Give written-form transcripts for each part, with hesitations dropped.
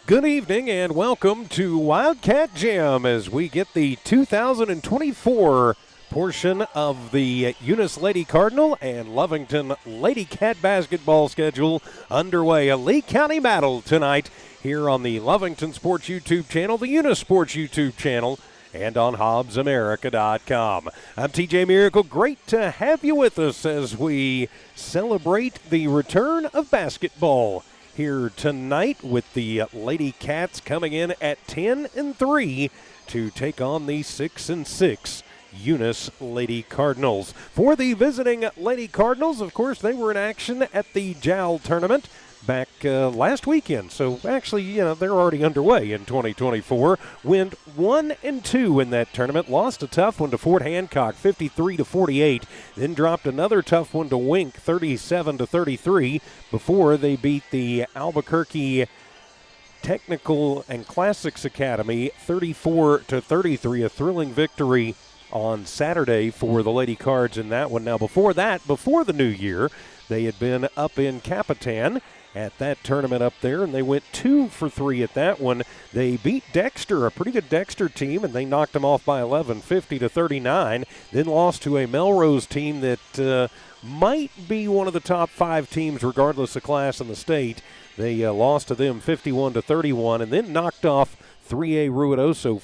Good evening and welcome to Wildcat Jam as we get the 2024 portion of the Eunice Lady Cardinal and Lovington Lady Cat basketball schedule underway. A Lee County battle tonight here on the Lovington Sports YouTube channel, the Eunice Sports YouTube channel, and on HobbsAmerica.com. I'm TJ Miracle. Great to have you with us as we celebrate the return of basketball here tonight with the Lady Cats coming in at 10-3 to take on the 6-6 Eunice Lady Cardinals. For the visiting Lady Cardinals, of course, they were in action at the JOWL tournament back last weekend. So actually, they're already underway in 2024. Went 1-2 in that tournament. Lost a tough one to Fort Hancock, 53-48. Then dropped another tough one to Wink, 37-33, before they beat the Albuquerque Technical and Classics Academy, 34-33. A thrilling victory on Saturday for the Lady Cards in that one. Now, before that, before the new year, they had been up in Capitan at that tournament up there, and they went 2 for 3 at that one. They beat Dexter, a pretty good Dexter team, and they knocked them off by 11, 50-39. Then lost to a Melrose team that might be one of the top 5 teams regardless of class in the state. They lost to them 51-31, and then knocked off 3A Ruidoso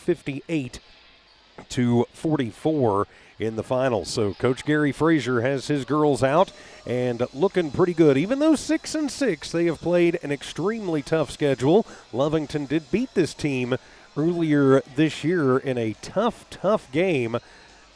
58-44 in the finals. So Coach Gary Frazier has his girls out and looking pretty good. Even though 6-6, they have played an extremely tough schedule. Lovington did beat this team earlier this year in a tough game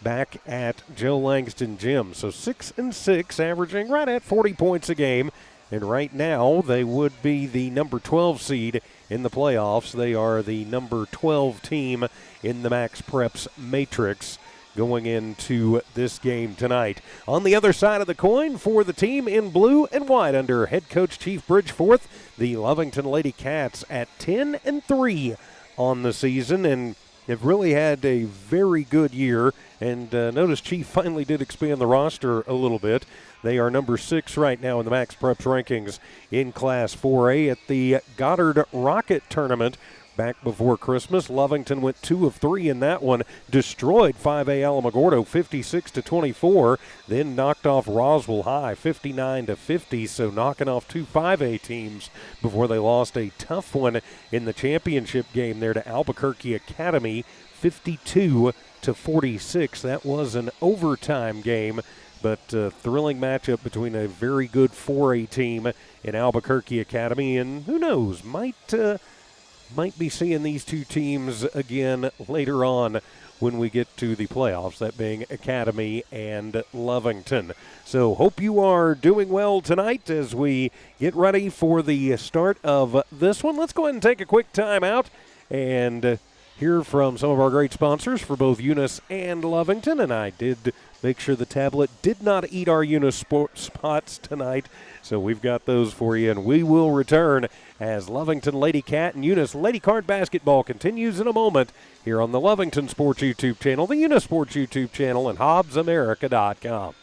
back at Joe Langston Gym. So 6-6, averaging right at 40 points a game. And right now, they would be the number 12 seed in the playoffs. They are the number 12 team in the Max Preps matrix going into this game tonight. On the other side of the coin, for the team in blue and white under head coach Chief Bridgeforth, the Lovington Lady Cats at 10-3 on the season, and have really had a very good year. And notice Chief finally did expand the roster a little bit. They are number 6 right now in the Max Preps rankings in Class 4A at the Goddard Rocket Tournament. Back before Christmas, Lovington went 2 of 3 in that one, destroyed 5A Alamogordo 56-24, then knocked off Roswell High 59-50, so knocking off 2 5A teams before they lost a tough one in the championship game there to Albuquerque Academy 52-46. That was an overtime game, but a thrilling matchup between a very good 4A team in Albuquerque Academy, and who knows, might be seeing these two teams again later on when we get to the playoffs, that being Academy and Lovington. So hope you are doing well tonight as we get ready for the start of this one. Let's go ahead and take a quick time out and hear from some of our great sponsors for both Eunice and Lovington. And I did make sure the tablet did not eat our Eunice spots tonight, so we've got those for you, and we will return as Lovington Lady Cat and Eunice Lady Card basketball continues in a moment here on the Lovington Sports YouTube channel, the Eunice Sports YouTube channel, and HobbsAmerica.com.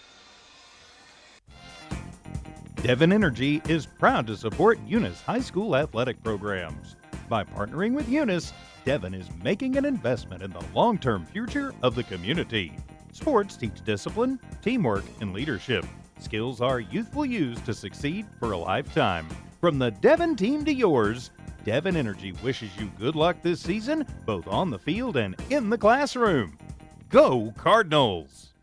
Devon Energy is proud to support Eunice High School athletic programs. By partnering with Eunice, Devon is making an investment in the long-term future of the community. Sports teach discipline, teamwork, and leadership. Skills our youth will use to succeed for a lifetime. From the Devon team to yours, Devon Energy wishes you good luck this season, both on the field and in the classroom. Go Cardinals!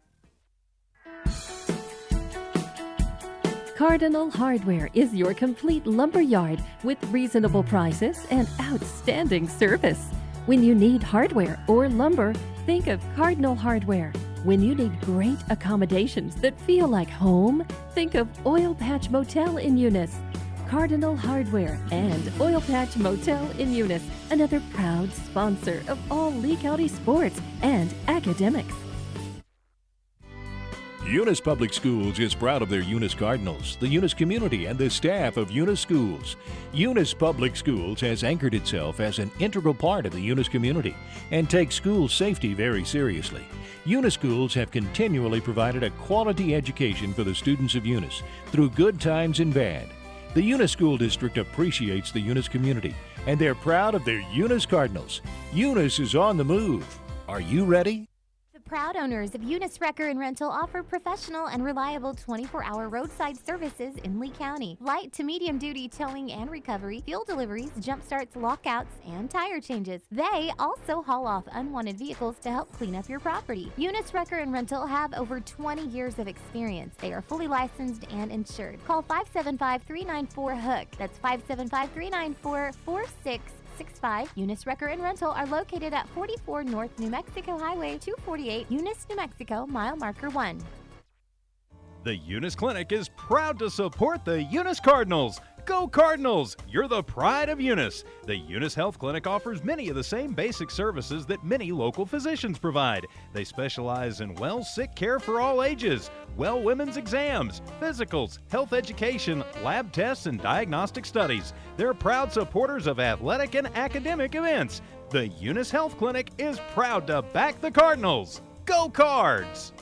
Cardinal Hardware is your complete lumber yard with reasonable prices and outstanding service. When you need hardware or lumber, think of Cardinal Hardware. When you need great accommodations that feel like home, think of Oil Patch Motel in Eunice. Cardinal Hardware and Oil Patch Motel in Eunice, another proud sponsor of all Lee County sports and academics. Eunice Public Schools is proud of their Eunice Cardinals, the Eunice community, and the staff of Eunice Schools. Eunice Public Schools has anchored itself as an integral part of the Eunice community and takes school safety very seriously. Eunice Schools have continually provided a quality education for the students of Eunice through good times and bad. The Eunice School District appreciates the Eunice community, and they're proud of their Eunice Cardinals. Eunice is on the move. Are you ready? The proud owners of Eunice Wrecker and Rental offer professional and reliable 24-hour roadside services in Lee County. Light to medium duty towing and recovery, fuel deliveries, jump starts, lockouts, and tire changes. They also haul off unwanted vehicles to help clean up your property. Eunice Wrecker and Rental have over 20 years of experience. They are fully licensed and insured. Call 575-394-HOOK. That's 575-394-4665. Eunice Wrecker and Rental are located at 44 North New Mexico Highway 248, Eunice, New Mexico, mile marker 1. The Eunice Clinic is proud to support the Eunice Cardinals. Go Cardinals! You're the pride of Eunice. The Eunice Health Clinic offers many of the same basic services that many local physicians provide. They specialize in sick care for all ages, women's exams, physicals, health education, lab tests, and diagnostic studies. They're proud supporters of athletic and academic events. The Eunice Health Clinic is proud to back the Cardinals. Go Cards!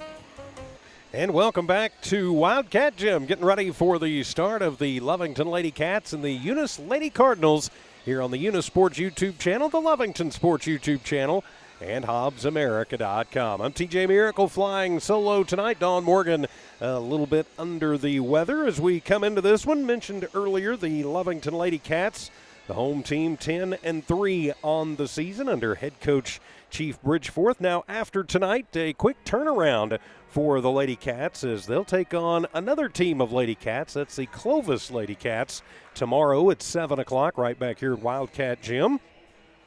And welcome back to Wildcat Gym, getting ready for the start of the Lovington Lady Cats and the Eunice Lady Cardinals here on the Eunice Sports YouTube channel, the Lovington Sports YouTube channel, and HobbsAmerica.com. I'm TJ Miracle flying solo tonight. Dawn Morgan a little bit under the weather as we come into this one. Mentioned earlier the Lovington Lady Cats, the home team 10-3 on the season under head coach Chief Bridgeforth. Now after tonight, a quick turnaround for the Lady Cats as they'll take on another team of Lady Cats. That's the Clovis Lady Cats tomorrow at 7 o'clock right back here at Wildcat Gym.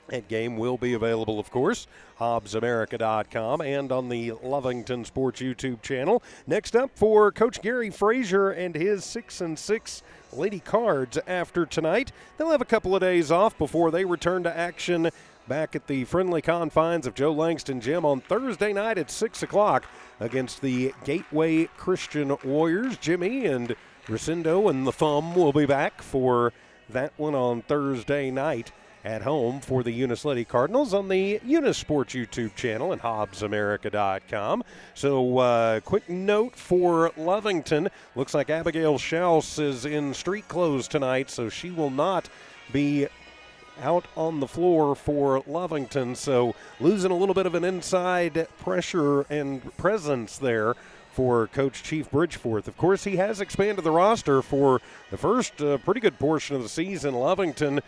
That game will be available, of course, HobbsAmerica.com and on the Lovington Sports YouTube channel. Next up for Coach Gary Frazier and his 6-6 Lady Cards after tonight. They'll have a couple of days off before they return to action back at the friendly confines of Joe Langston Gym on Thursday night at 6 o'clock against the Gateway Christian Warriors. Jimmy and Ricindo and the Thumb will be back for that one on Thursday night at home for the Eunice Lady Cardinals on the Eunice Sports YouTube channel and HobbsAmerica.com. So quick note for Lovington. Looks like Abigail Schaus is in street clothes tonight, so she will not be out on the floor for Lovington. So losing a little bit of an inside pressure and presence there for Coach Chief Bridgeforth. Of course, he has expanded the roster for the first pretty good portion of the season. Lovington,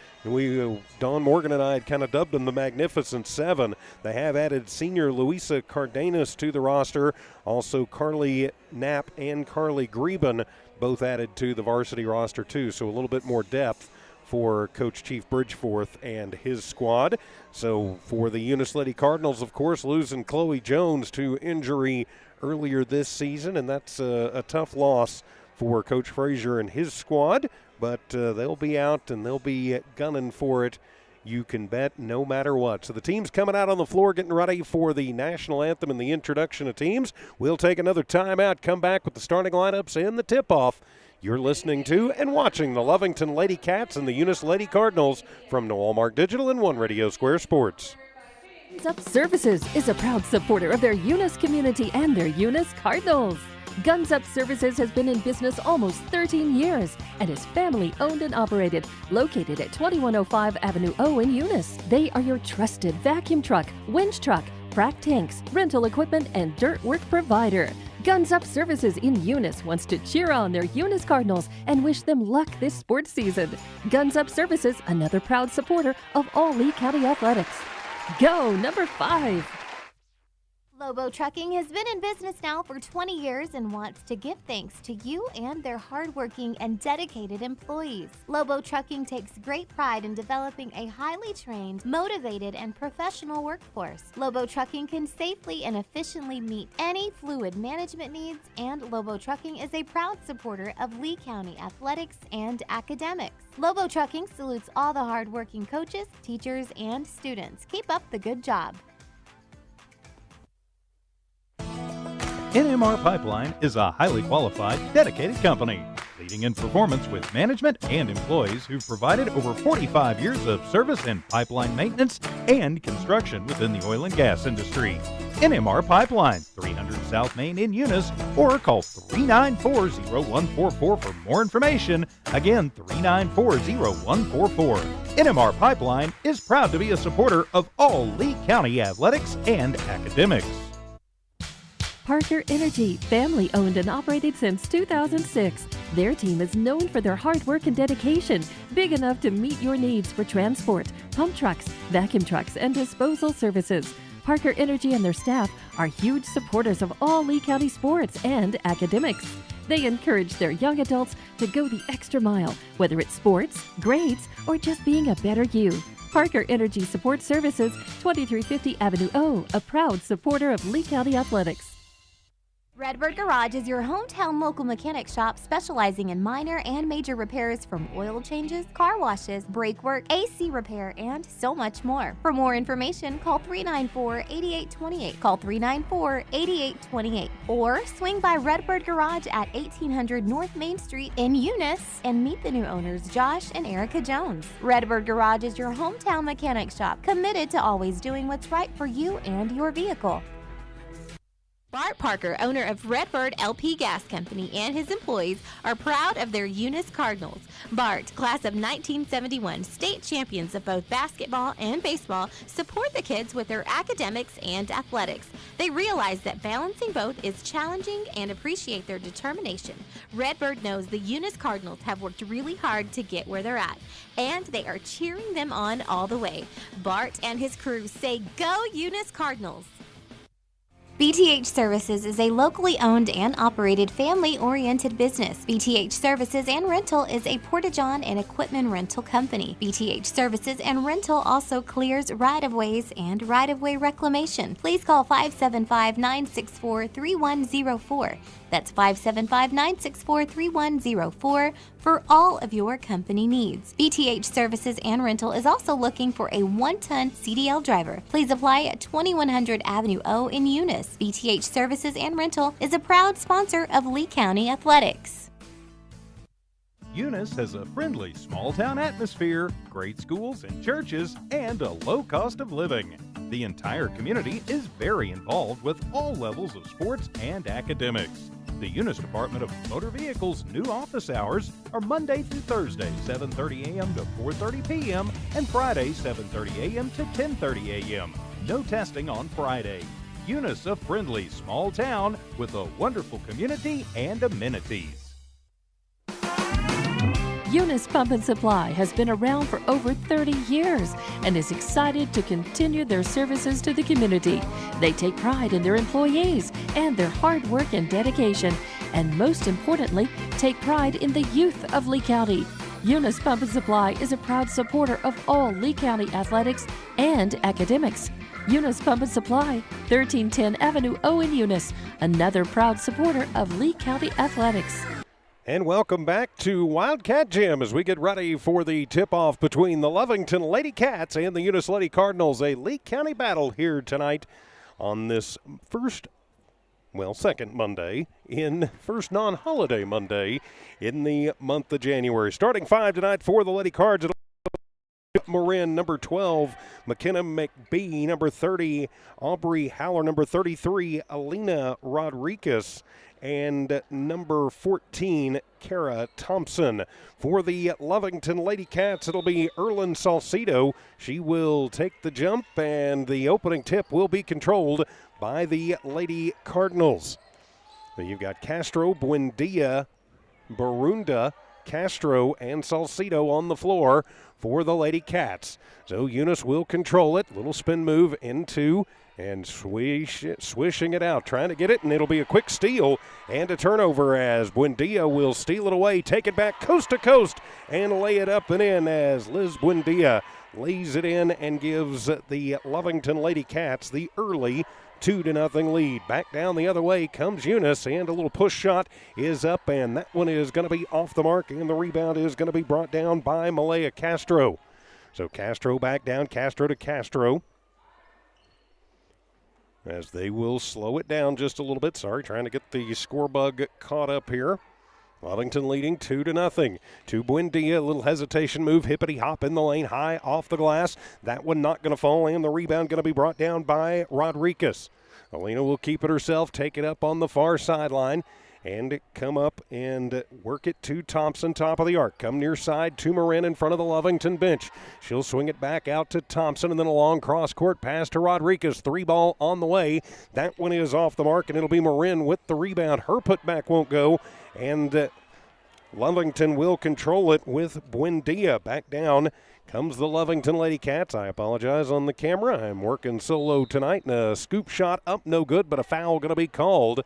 Dawn Morgan and I had kind of dubbed them the Magnificent Seven. They have added senior Luisa Cardenas to the roster. Also, Carly Knapp and Carly Greben both added to the varsity roster too. So a little bit more depth for Coach Chief Bridgeforth and his squad. So for the Eunice Lady Cardinals, of course, losing Chloe Jones to injury earlier this season, and that's a tough loss for Coach Frazier and his squad, but they'll be out and they'll be gunning for it, you can bet, no matter what. So the team's coming out on the floor getting ready for the national anthem and the introduction of teams. We'll take another timeout, come back with the starting lineups and the tip-off. You're listening to and watching the Lovington Lady Cats and the Eunice Lady Cardinals from Walmart Digital and One Radio Square Sports. Guns Up Services is a proud supporter of their Eunice community and their Eunice Cardinals. Guns Up Services has been in business almost 13 years and is family owned and operated, located at 2105 Avenue O in Eunice. They are your trusted vacuum truck, winch truck, frac tanks, rental equipment, and dirt work provider. Guns Up Services in Eunice wants to cheer on their Eunice Cardinals and wish them luck this sports season. Guns Up Services, another proud supporter of all Lee County athletics. Go, number 5. Lobo Trucking has been in business now for 20 years and wants to give thanks to you and their hardworking and dedicated employees. Lobo Trucking takes great pride in developing a highly trained, motivated, and professional workforce. Lobo Trucking can safely and efficiently meet any fluid management needs, and Lobo Trucking is a proud supporter of Lee County athletics and academics. Lobo Trucking salutes all the hardworking coaches, teachers, and students. Keep up the good job. NMR Pipeline is a highly qualified, dedicated company, leading in performance with management and employees who've provided over 45 years of service in pipeline maintenance and construction within the oil and gas industry. NMR Pipeline, 307 South Main in Eunice, or call 394-0144 for more information. Again, 394-0144. NMR Pipeline is proud to be a supporter of all Lee County athletics and academics. Parker Energy, family owned and operated since 2006. Their team is known for their hard work and dedication, big enough to meet your needs for transport, pump trucks, vacuum trucks, and disposal services. Parker Energy and their staff are huge supporters of all Lee County sports and academics. They encourage their young adults to go the extra mile, whether it's sports, grades, or just being a better you. Parker Energy Support Services, 2350 Avenue O, a proud supporter of Lee County athletics. Redbird Garage is your hometown local mechanic shop specializing in minor and major repairs from oil changes, car washes, brake work, AC repair, and so much more. For more information, call 394-8828. Call 394-8828. Or swing by Redbird Garage at 1800 North Main Street in Eunice and meet the new owners, Josh and Erica Jones. Redbird Garage is your hometown mechanic shop, committed to always doing what's right for you and your vehicle. Bart Parker, owner of Redbird LP Gas Company, and his employees are proud of their Eunice Cardinals. Bart, class of 1971, state champions of both basketball and baseball, support the kids with their academics and athletics. They realize that balancing both is challenging and appreciate their determination. Redbird knows the Eunice Cardinals have worked really hard to get where they're at, and they are cheering them on all the way. Bart and his crew say, "Go Eunice Cardinals!" BTH Services is a locally owned and operated family-oriented business. BTH Services and Rental is a Porta-John and equipment rental company. BTH Services and Rental also clears right-of-ways and right-of-way reclamation. Please call 575-964-3104. That's 575-964-3104 for all of your company needs. BTH Services and Rental is also looking for a 1-ton CDL driver. Please apply at 2100 Avenue O in Eunice. BTH Services and Rental is a proud sponsor of Lee County Athletics. Eunice has a friendly small-town atmosphere, great schools and churches, and a low cost of living. The entire community is very involved with all levels of sports and academics. The Eunice Department of Motor Vehicles' new office hours are Monday through Thursday, 7:30 a.m. to 4:30 p.m., and Friday, 7:30 a.m. to 10:30 a.m. No testing on Friday. Eunice, a friendly small town with a wonderful community and amenities. Eunice Pump and Supply has been around for over 30 years and is excited to continue their services to the community. They take pride in their employees and their hard work and dedication, and most importantly, take pride in the youth of Lee County. Eunice Pump and Supply is a proud supporter of all Lee County athletics and academics. Eunice Pump and Supply, 1310 Avenue O in Eunice, another proud supporter of Lee County athletics. And welcome back to Wildcat Gym as we get ready for the tip-off between the Lovington Lady Cats and the Eunice Lady Cardinals. A Lee County battle here tonight on this second Monday, first non-holiday Monday in the month of January. Starting five tonight for the Lady Cards. Marin, number 12, McKenna McBee, number 30, Aubrey Haller, number 33, Alina Rodriguez, and number 14, Kara Thompson. For the Lovington Lady Cats, it'll be Erlyn Salcido. She will take the jump, and the opening tip will be controlled by the Lady Cardinals. So you've got Castro, Buendia, Barunda, Castro, and Salcido on the floor for the Lady Cats. So Eunice will control it. Little spin move into and swishing it out, trying to get it, and it'll be a quick steal and a turnover as Buendia will steal it away, take it back coast to coast, and lay it up and in as Liz Buendia lays it in and gives the Lovington Lady Cats the early 2-0 lead. Back down the other way comes Eunice, and a little push shot is up, and that one is going to be off the mark, and the rebound is going to be brought down by Malaya Castro. So Castro back down, Castro to Castro, as they will slow it down just a little bit. Sorry, trying to get the score bug caught up here. Lovington leading 2-0. To Buendia, a little hesitation move, hippity hop in the lane, high off the glass. That one not going to fall, and the rebound going to be brought down by Rodriguez. Alina will keep it herself, take it up on the far sideline, and come up and work it to Thompson, top of the arc. Come near side to Marin in front of the Lovington bench. She'll swing it back out to Thompson, and then a long cross-court pass to Rodriguez. 3-ball on the way. That one is off the mark, and it'll be Marin with the rebound. Her putback won't go, and Lovington will control it with Buendia. Back down comes the Lovington Lady Cats. I apologize on the camera. I'm working solo tonight, and a scoop shot up, no good, but a foul going to be called.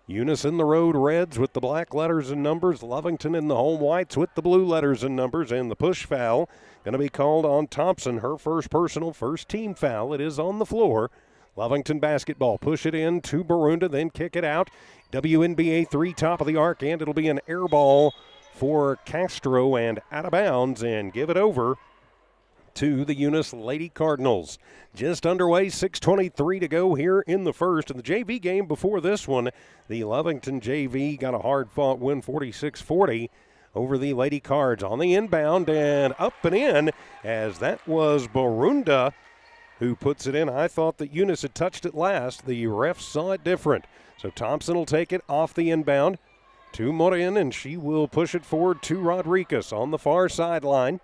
Eunice in the road reds with the black letters and numbers. Lovington in the home whites with the blue letters and numbers. And the push foul going to be called on Thompson. Her first personal, first team foul. It is on the floor. Lovington basketball. Push it in to Barunda, then kick it out. WNBA 3, top of the arc, and it'll be an air ball for Castro and out of bounds, and give it over to the Eunice Lady Cardinals. Just underway, 6:23 to go here in the first. In the JV game before this one, the Lovington JV got a hard-fought win, 46-40 over the Lady Cards. On the inbound and up and in, as that was Barunda who puts it in. I thought that Eunice had touched it last. The refs saw it different. So Thompson will take it off the inbound to Morin, and she will push it forward to Rodriguez on the far sideline.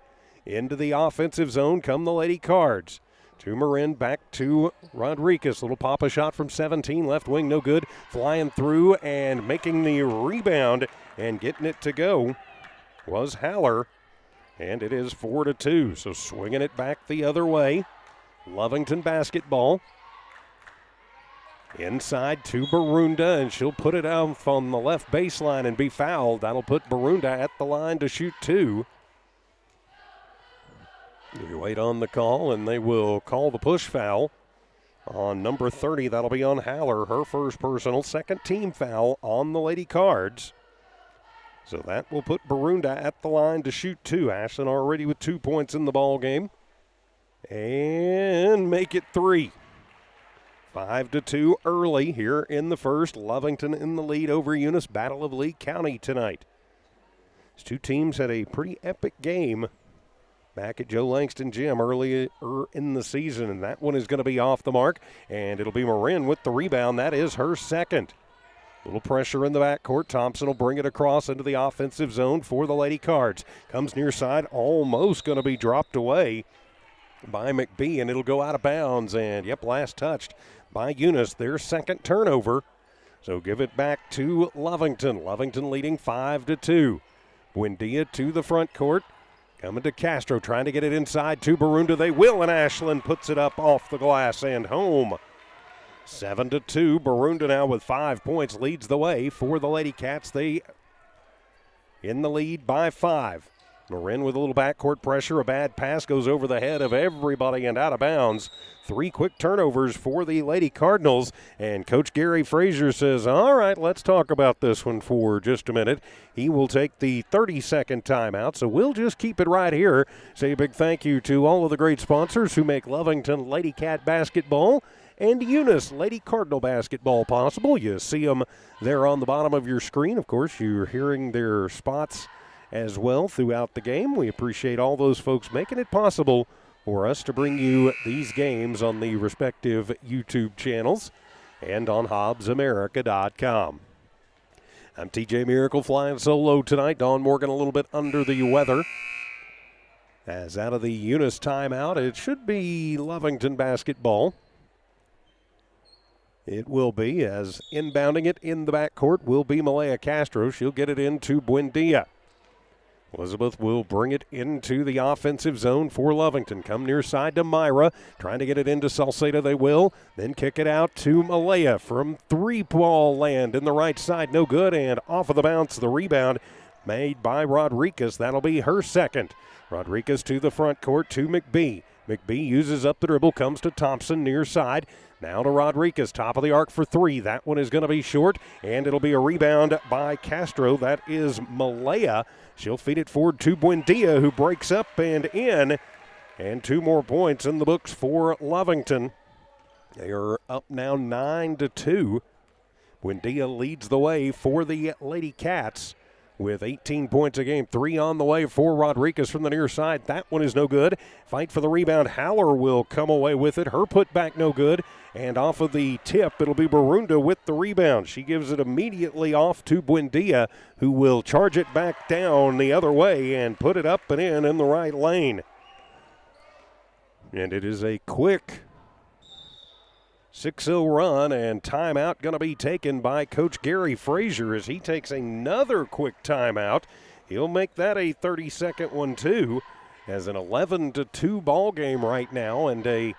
Into the offensive zone come the Lady Cards. To Marin, back to Rodriguez. Little pop-a shot from 17, left wing, no good. Flying through and making the rebound and getting it to go was Haller. And it is 4-2, so swinging it back the other way. Lovington basketball. Inside to Barunda, and she'll put it out on the left baseline and be fouled. That'll put Barunda at the line to shoot 2. We wait on the call, and they will call the push foul on number 30. That'll be on Haller, her first personal, second team foul on the Lady Cards. So that will put Barunda at the line to shoot 2. Ashland already with 2 points in the ball game. And make it 3. 5-2 early here in the first. Lovington in the lead over Eunice. Battle of Lee County tonight. These two teams had a pretty epic game back at Joe Langston Gym earlier in the season, and that one is going to be off the mark, and it'll be Marin with the rebound. That is her second. Little pressure in the backcourt. Thompson will bring it across into the offensive zone for the Lady Cards. Comes near side, almost going to be dropped away by McBee, and it'll go out of bounds, and last touched by Eunice, their second turnover. So give it back to Lovington. Lovington leading 5-2. Buendia to the front court. Coming to Castro, trying to get it inside to Barunda. They will, and Ashland puts it up off the glass and home. 7-2. Barunda now with 5 points leads the way for the Lady Cats. They in the lead by 5. Marin with a little backcourt pressure. A bad pass goes over the head of everybody and out of bounds. 3 quick turnovers for the Lady Cardinals. And Coach Gary Frazier says, all right, let's talk about this one for just a minute. He will take the 30-second timeout, so we'll just keep it right here. Say a big thank you to all of the great sponsors who make Lovington Lady Cat basketball and Eunice Lady Cardinal basketball possible. You see them there on the bottom of your screen. Of course, you're hearing their spots as well throughout the game. We appreciate all those folks making it possible for us to bring you these games on the respective YouTube channels and on HobbsAmerica.com. I'm TJ Miracle flying solo tonight. Dawn Morgan a little bit under the weather. As out of the Eunice timeout, it should be Lovington basketball. It will be, as inbounding it in the backcourt will be Malaya Castro. She'll get it into Buendia. Elizabeth will bring it into the offensive zone for Lovington. Come near side to Myra. Trying to get it into Salcedo. They will. Then kick it out to Malaya from 3-ball land in the right side. No good. And off of the bounce, the rebound made by Rodriguez. That'll be her second. Rodriguez to the front court to McBee. McBee uses up the dribble. Comes to Thompson near side. Now to Rodriguez, top of the arc for 3. That one is going to be short, and it'll be a rebound by Castro. That is Malaya. She'll feed it forward to Buendia, who breaks up and in. And 2 more points in the books for Lovington. They are up now 9-2. Buendia leads the way for the Lady Cats with 18 points a game. 3 on the way for Rodriguez from the near side. That one is no good. Fight for the rebound. Haller will come away with it. Her putback no good. And off of the tip, it'll be Barunda with the rebound. She gives it immediately off to Buendia, who will charge it back down the other way and put it up and in the right lane. And it is a quick 6-0 run, and timeout going to be taken by Coach Gary Frazier as he takes another quick timeout. He'll make that a 30-second one, too, as an 11-2 ball game right now, and a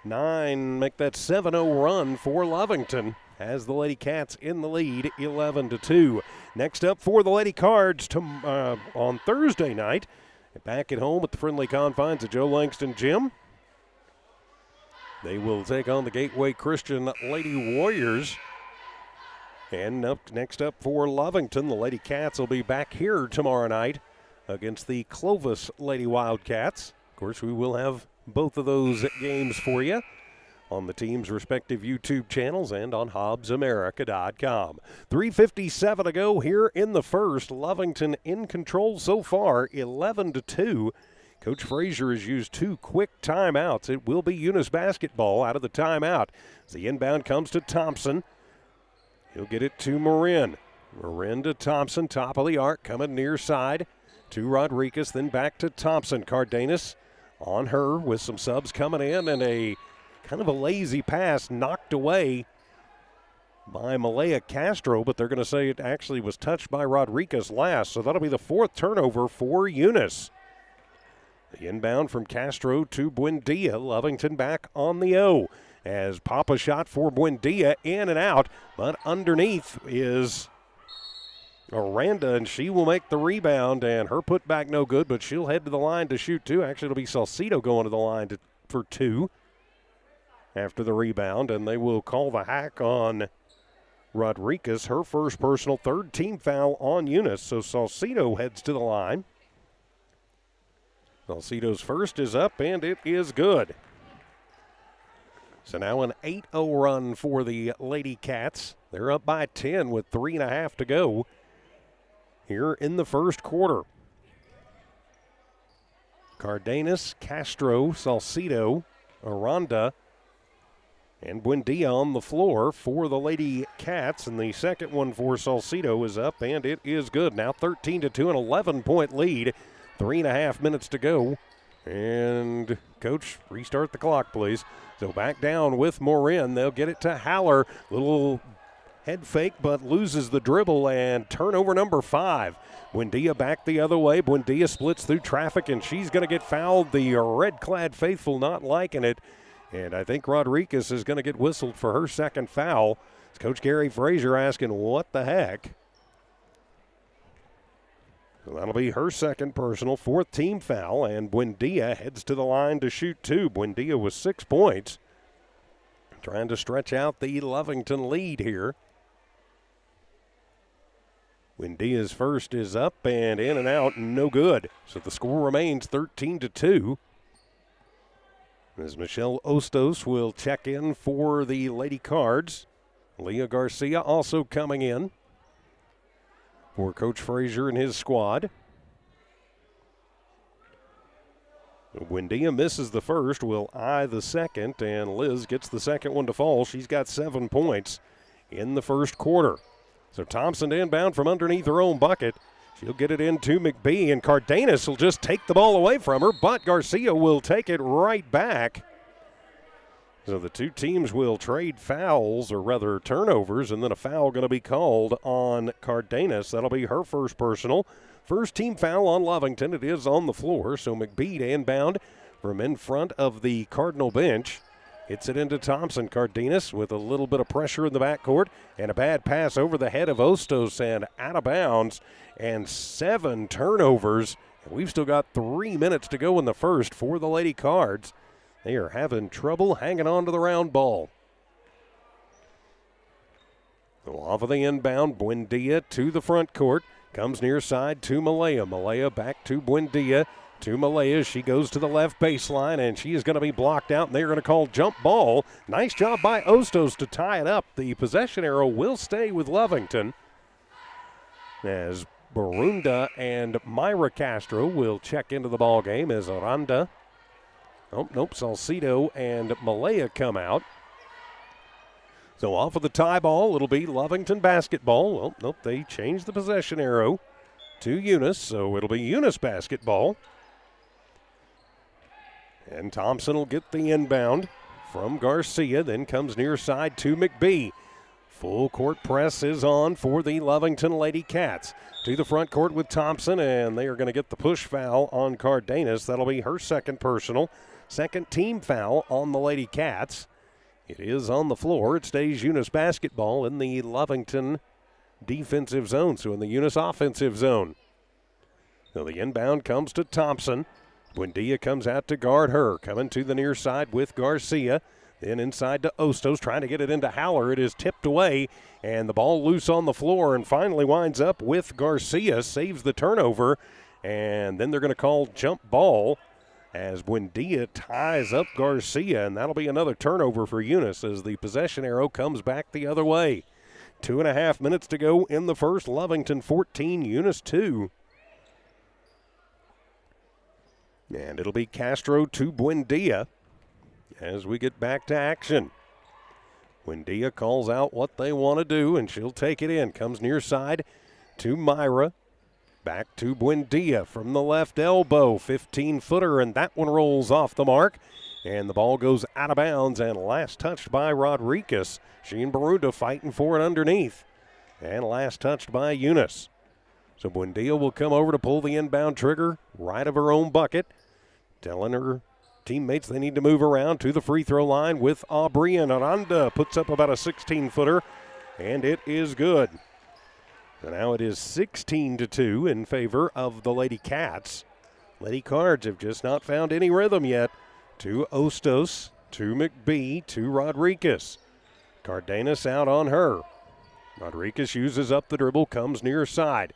7-0 run for Lovington as the Lady Cats in the lead, 11-2. Next up for the Lady Cards on Thursday night, back at home at the friendly confines of Joe Langston Gym. They will take on the Gateway Christian Lady Warriors. And next up for Lovington, the Lady Cats will be back here tomorrow night against the Clovis Lady Wildcats. Of course, we will have both of those games for you on the team's respective YouTube channels and on HobbsAmerica.com. 3:57 to go here in the first. Lovington in control so far, 11-2. Coach Frazier has used 2 quick timeouts. It will be Eunice basketball out of the timeout. As the inbound comes to Thompson, he'll get it to Marin. Marin to Thompson, top of the arc, coming near side to Rodriguez, then back to Thompson. Cardenas on her with some subs coming in, and a kind of a lazy pass knocked away by Malaya Castro, but they're going to say it actually was touched by Rodriguez last, so that'll be the 4th turnover for Eunice. The inbound from Castro to Buendia. Lovington back on the O as Papa shot for Buendia, in and out, but underneath is Aranda, and she will make the rebound, and her putback no good, but she'll head to the line to shoot 2. Actually, it'll be Salcido going to the line for 2 after the rebound, and they will call the hack on Rodriguez, her first personal, 3rd team foul on Eunice, so Salcido heads to the line. Salcido's first is up, and it is good. So now an 8-0 run for the Lady Cats. They're up by 10 with 3.5 to go here in the first quarter. Cardenas, Castro, Salcido, Aranda, and Buendia on the floor for the Lady Cats. And the second one for Salcido is up, and it is good. Now 13-2, an 11-point lead. 3.5 minutes to go. And, Coach, restart the clock, please. So back down with Morin. They'll get it to Haller. Little head fake, but loses the dribble, and turnover number 5. Buendia back the other way. Buendia splits through traffic, and she's going to get fouled. The red-clad faithful not liking it. And I think Rodriguez is going to get whistled for her second foul. It's Coach Gary Frazier asking, what the heck? So that'll be her second personal, 4th team foul, and Buendia heads to the line to shoot 2. Buendia with 6 points. Trying to stretch out the Lovington lead here. Buendia's first is up and in and out, no good. So the score remains 13-2. As Michelle Ostos will check in for the Lady Cards. Leah Garcia also coming in for Coach Frazier and his squad. Buendia misses the first, will eye the second, and Liz gets the second one to fall. She's got 7 points in the first quarter. So Thompson inbound from underneath her own bucket. She'll get it into McBee, and Cardenas will just take the ball away from her, but Garcia will take it right back. So the two teams will trade fouls, or rather turnovers, and then a foul going to be called on Cardenas. That'll be her first personal. First team foul on Lovington. It is on the floor, so McBee inbound from in front of the Cardinal bench. Hits it into Thompson. Cardenas with a little bit of pressure in the backcourt, and a bad pass over the head of Ostos and out of bounds, and 7 turnovers. We've still got 3 minutes to go in the first for the Lady Cards. They are having trouble hanging on to the round ball. So off of the inbound, Buendia to the front court. Comes near side to Malaya. Malaya back to Buendia. To Malaya. She goes to the left baseline, and she is going to be blocked out, and they're going to call jump ball. Nice job by Ostos to tie it up. The possession arrow will stay with Lovington, as Barunda and Myra Castro will check into the ball game as Aranda. Oh, nope, Salcido and Malaya come out. So off of the tie ball, it'll be Lovington basketball. Well, nope, they changed the possession arrow to Eunice, so it'll be Eunice basketball. And Thompson will get the inbound from Garcia, then comes near side to McBee. Full court press is on for the Lovington Lady Cats. To the front court with Thompson, and they are going to get the push foul on Cardenas. That'll be her second personal. Second team foul on the Lady Cats. It is on the floor. It stays Eunice basketball in the Lovington defensive zone, so in the Eunice offensive zone. So the inbound comes to Thompson. Buendia comes out to guard her. Coming to the near side with Garcia. Then inside to Ostos, trying to get it into Haller. It is tipped away, and the ball loose on the floor and finally winds up with Garcia. Saves the turnover, and then they're going to call jump ball as Buendia ties up Garcia, and that'll be another turnover for Eunice as the possession arrow comes back the other way. 2.5 minutes to go in the first. Lovington 14, Eunice 2. And it'll be Castro to Buendia as we get back to action. Buendia calls out what they want to do, and she'll take it in. Comes near side to Myra. Back to Buendia from the left elbow. 15-footer, and that one rolls off the mark. And the ball goes out of bounds, and last touched by Rodriguez. She and Barunda fighting for it underneath. And last touched by Eunice. So Buendia will come over to pull the inbound trigger right of her own bucket, telling her teammates they need to move around to the free throw line with Aubrey, and Aranda puts up about a 16-footer, and it is good. So now it is 16-2 in favor of the Lady Cats. Lady Cards have just not found any rhythm yet. To Ostos, to McBee, to Rodriguez. Cardenas out on her. Rodriguez uses up the dribble, comes near side.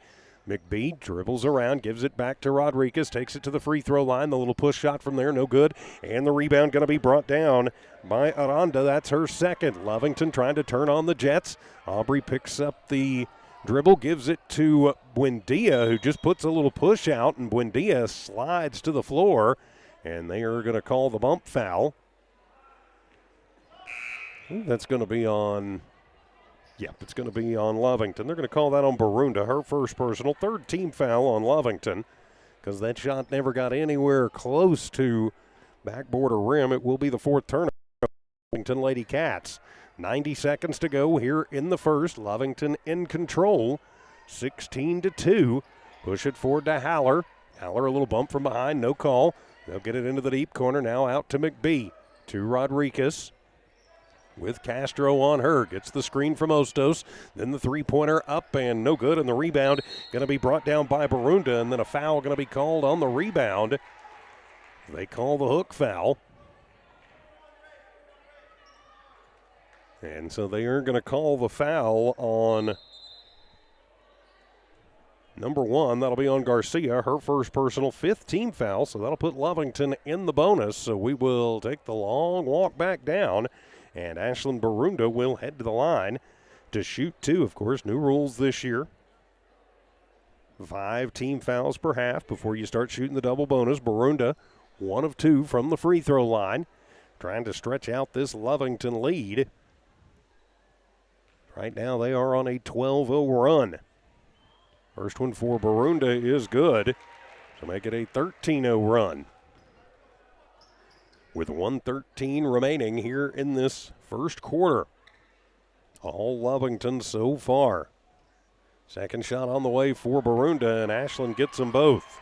McBee dribbles around, gives it back to Rodriguez, takes it to the free throw line. The little push shot from there, no good. And the rebound going to be brought down by Aranda. That's her second. Lovington trying to turn on the Jets. Aubrey picks up the dribble, gives it to Buendia, who just puts a little push out, and Buendia slides to the floor, and they are going to call the bump foul. I think that's going to be on... Yep, it's going to be on Lovington. They're going to call that on Barunda, her first personal. Third team foul on Lovington because that shot never got anywhere close to backboard or rim. It will be the fourth turnover. Lovington Lady Cats. 90 seconds to go here in the first. Lovington in control. 16-2. Push it forward to Haller. Haller a little bump from behind, no call. They'll get it into the deep corner now out to McBee. To Rodriguez. With Castro on her. Gets the screen from Ostos. Then the three-pointer up and no good. And the rebound going to be brought down by Barunda. And then a foul going to be called on the rebound. They call the hook foul. And so they are going to call the foul on number one. That'll be on Garcia, her first personal, fifth team foul. So that'll put Lovington in the bonus. So we will take the long walk back down. And Ashlyn Barunda will head to the line to shoot two. Of course, new rules this year. 5 team fouls per half before you start shooting the double bonus. Barunda, 1 of 2 from the free throw line. Trying to stretch out this Lovington lead. Right now they are on a 12-0 run. First one for Barunda is good to make it a 13-0 run. With 1:13 remaining here in this first quarter. All Lovington so far. Second shot on the way for Barunda, and Ashlyn gets them both.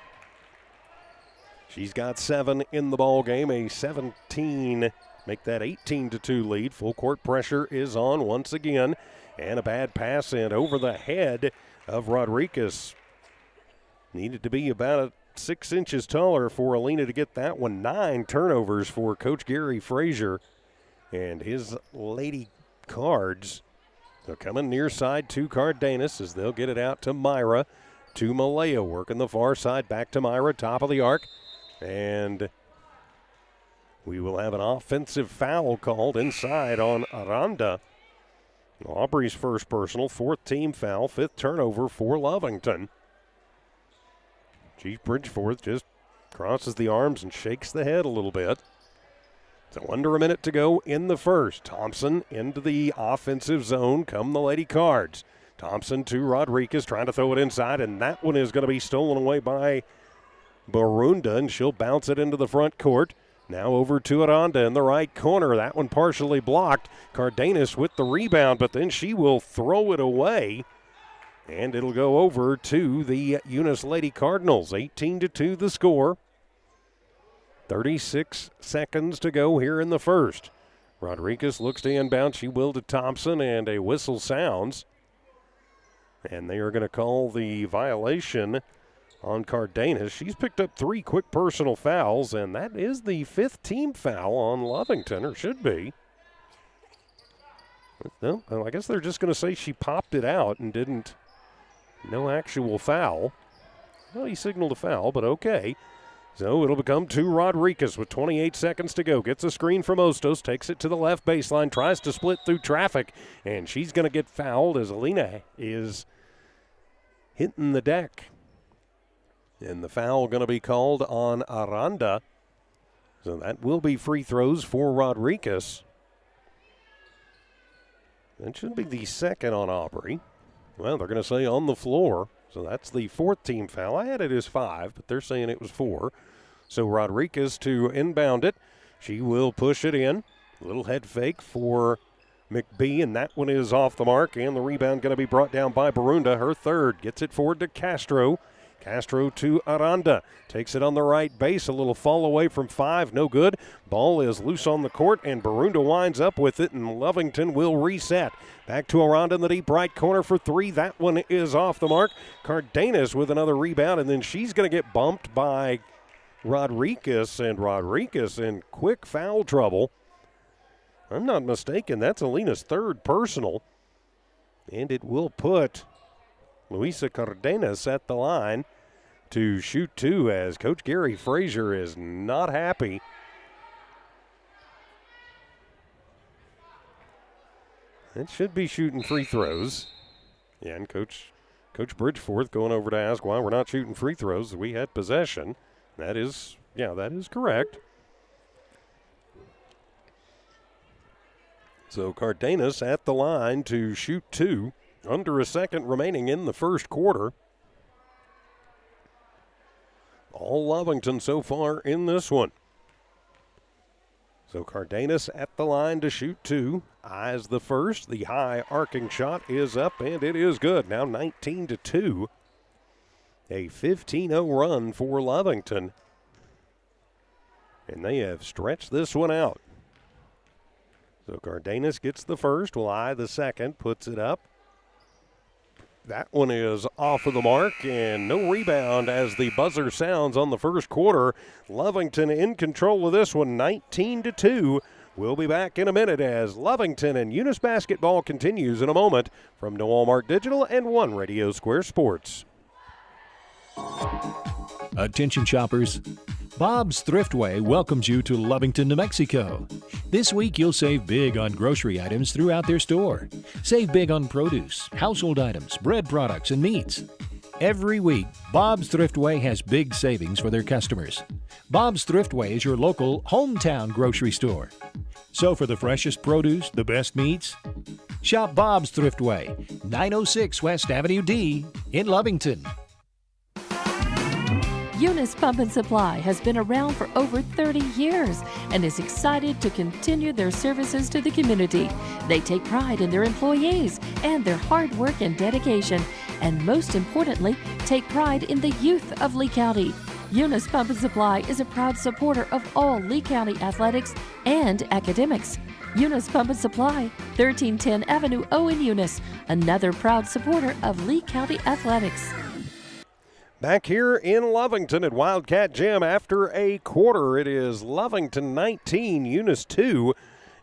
She's got 7 in the ball game, a 17, make that 18-2 lead. Full court pressure is on once again, and a bad pass in over the head of Rodriguez. Needed to be about 6 inches taller for Alina to get that one. 9 turnovers for Coach Gary Frazier and his Lady Cards. They're coming near side to Cardenas as they'll get it out to Myra, to Malaya, working the far side, back to Myra, top of the arc. And we will have an offensive foul called inside on Aranda. Aubrey's first personal, 4th team foul, 5th turnover for Lovington. Chief Bridgeforth just crosses the arms and shakes the head a little bit. So under a minute to go in the first. Thompson into the offensive zone come the Lady Cards. Thompson to Rodriguez trying to throw it inside, and that one is going to be stolen away by Barunda, and she'll bounce it into the front court. Now over to Aranda in the right corner. That one partially blocked. Cardenas with the rebound, but then she will throw it away. And it'll go over to the Eunice Lady Cardinals. 18-2 the score. 36 seconds to go here in the first. Rodriguez looks to inbound. She will to Thompson, and a whistle sounds. And they are going to call the violation on Cardenas. She's picked up 3 quick personal fouls, and that is the 5th team foul on Lovington, or should be. No, I guess they're just going to say she popped it out and didn't. No actual foul. Well, he signaled a foul, but okay. So it'll become to Rodriguez with 28 seconds to go. Gets a screen from Ostos, takes it to the left baseline, tries to split through traffic, and she's going to get fouled as Alina is hitting the deck. And the foul going to be called on Aranda. So that will be free throws for Rodriguez. That should be the second on Aubrey. Well, they're going to say on the floor. So that's the 4th team foul. I had it as 5, but they're saying it was 4. So Rodriguez to inbound it. She will push it in. A little head fake for McBee, and that one is off the mark. And the rebound going to be brought down by Barunda. Her third. Gets it forward to Castro. Castro to Aranda. Takes it on the right base. A little fall away from 5. No good. Ball is loose on the court, and Barunda winds up with it, and Lovington will reset. Back to Aranda in the deep right corner for 3. That one is off the mark. Cardenas with another rebound, and then she's going to get bumped by Rodriguez, and Rodriguez in quick foul trouble. I'm not mistaken, that's Alina's 3rd personal, and it will put Luisa Cardenas at the line to shoot 2 as Coach Gary Frazier is not happy. It should be shooting free throws. Yeah, and Coach Bridgeforth going over to ask why we're not shooting free throws. We had possession. That is correct. So Cardenas at the line to shoot 2. Under a second remaining in the first quarter. All Lovington so far in this one. So Cardenas at the line to shoot 2. Eyes the first. The high arcing shot is up, and it is good. Now 19-2. A 15-0 run for Lovington. And they have stretched this one out. So Cardenas gets the first, will eye the second, puts it up. That one is off of the mark, and no rebound as the buzzer sounds on the first quarter. Lovington in control of this one, 19-2. We'll be back in a minute as Lovington and Eunice basketball continues in a moment from No Walmart Digital and One Radio Square Sports. Attention shoppers. Bob's Thriftway welcomes you to Lovington, New Mexico. This week you'll save big on grocery items throughout their store. Save big on produce, household items, bread products, and meats. Every week, Bob's Thriftway has big savings for their customers. Bob's Thriftway is your local hometown grocery store. So for the freshest produce, the best meats, shop Bob's Thriftway, 906 West Avenue D in Lovington. Eunice Pump and Supply has been around for over 30 years and is excited to continue their services to the community. They take pride in their employees and their hard work and dedication, and most importantly, take pride in the youth of Lee County. Eunice Pump and Supply is a proud supporter of all Lee County athletics and academics. Eunice Pump and Supply, 1310 Avenue O in Eunice, another proud supporter of Lee County athletics. Back here in Lovington at Wildcat Gym after a quarter, it is Lovington 19, Eunice 2,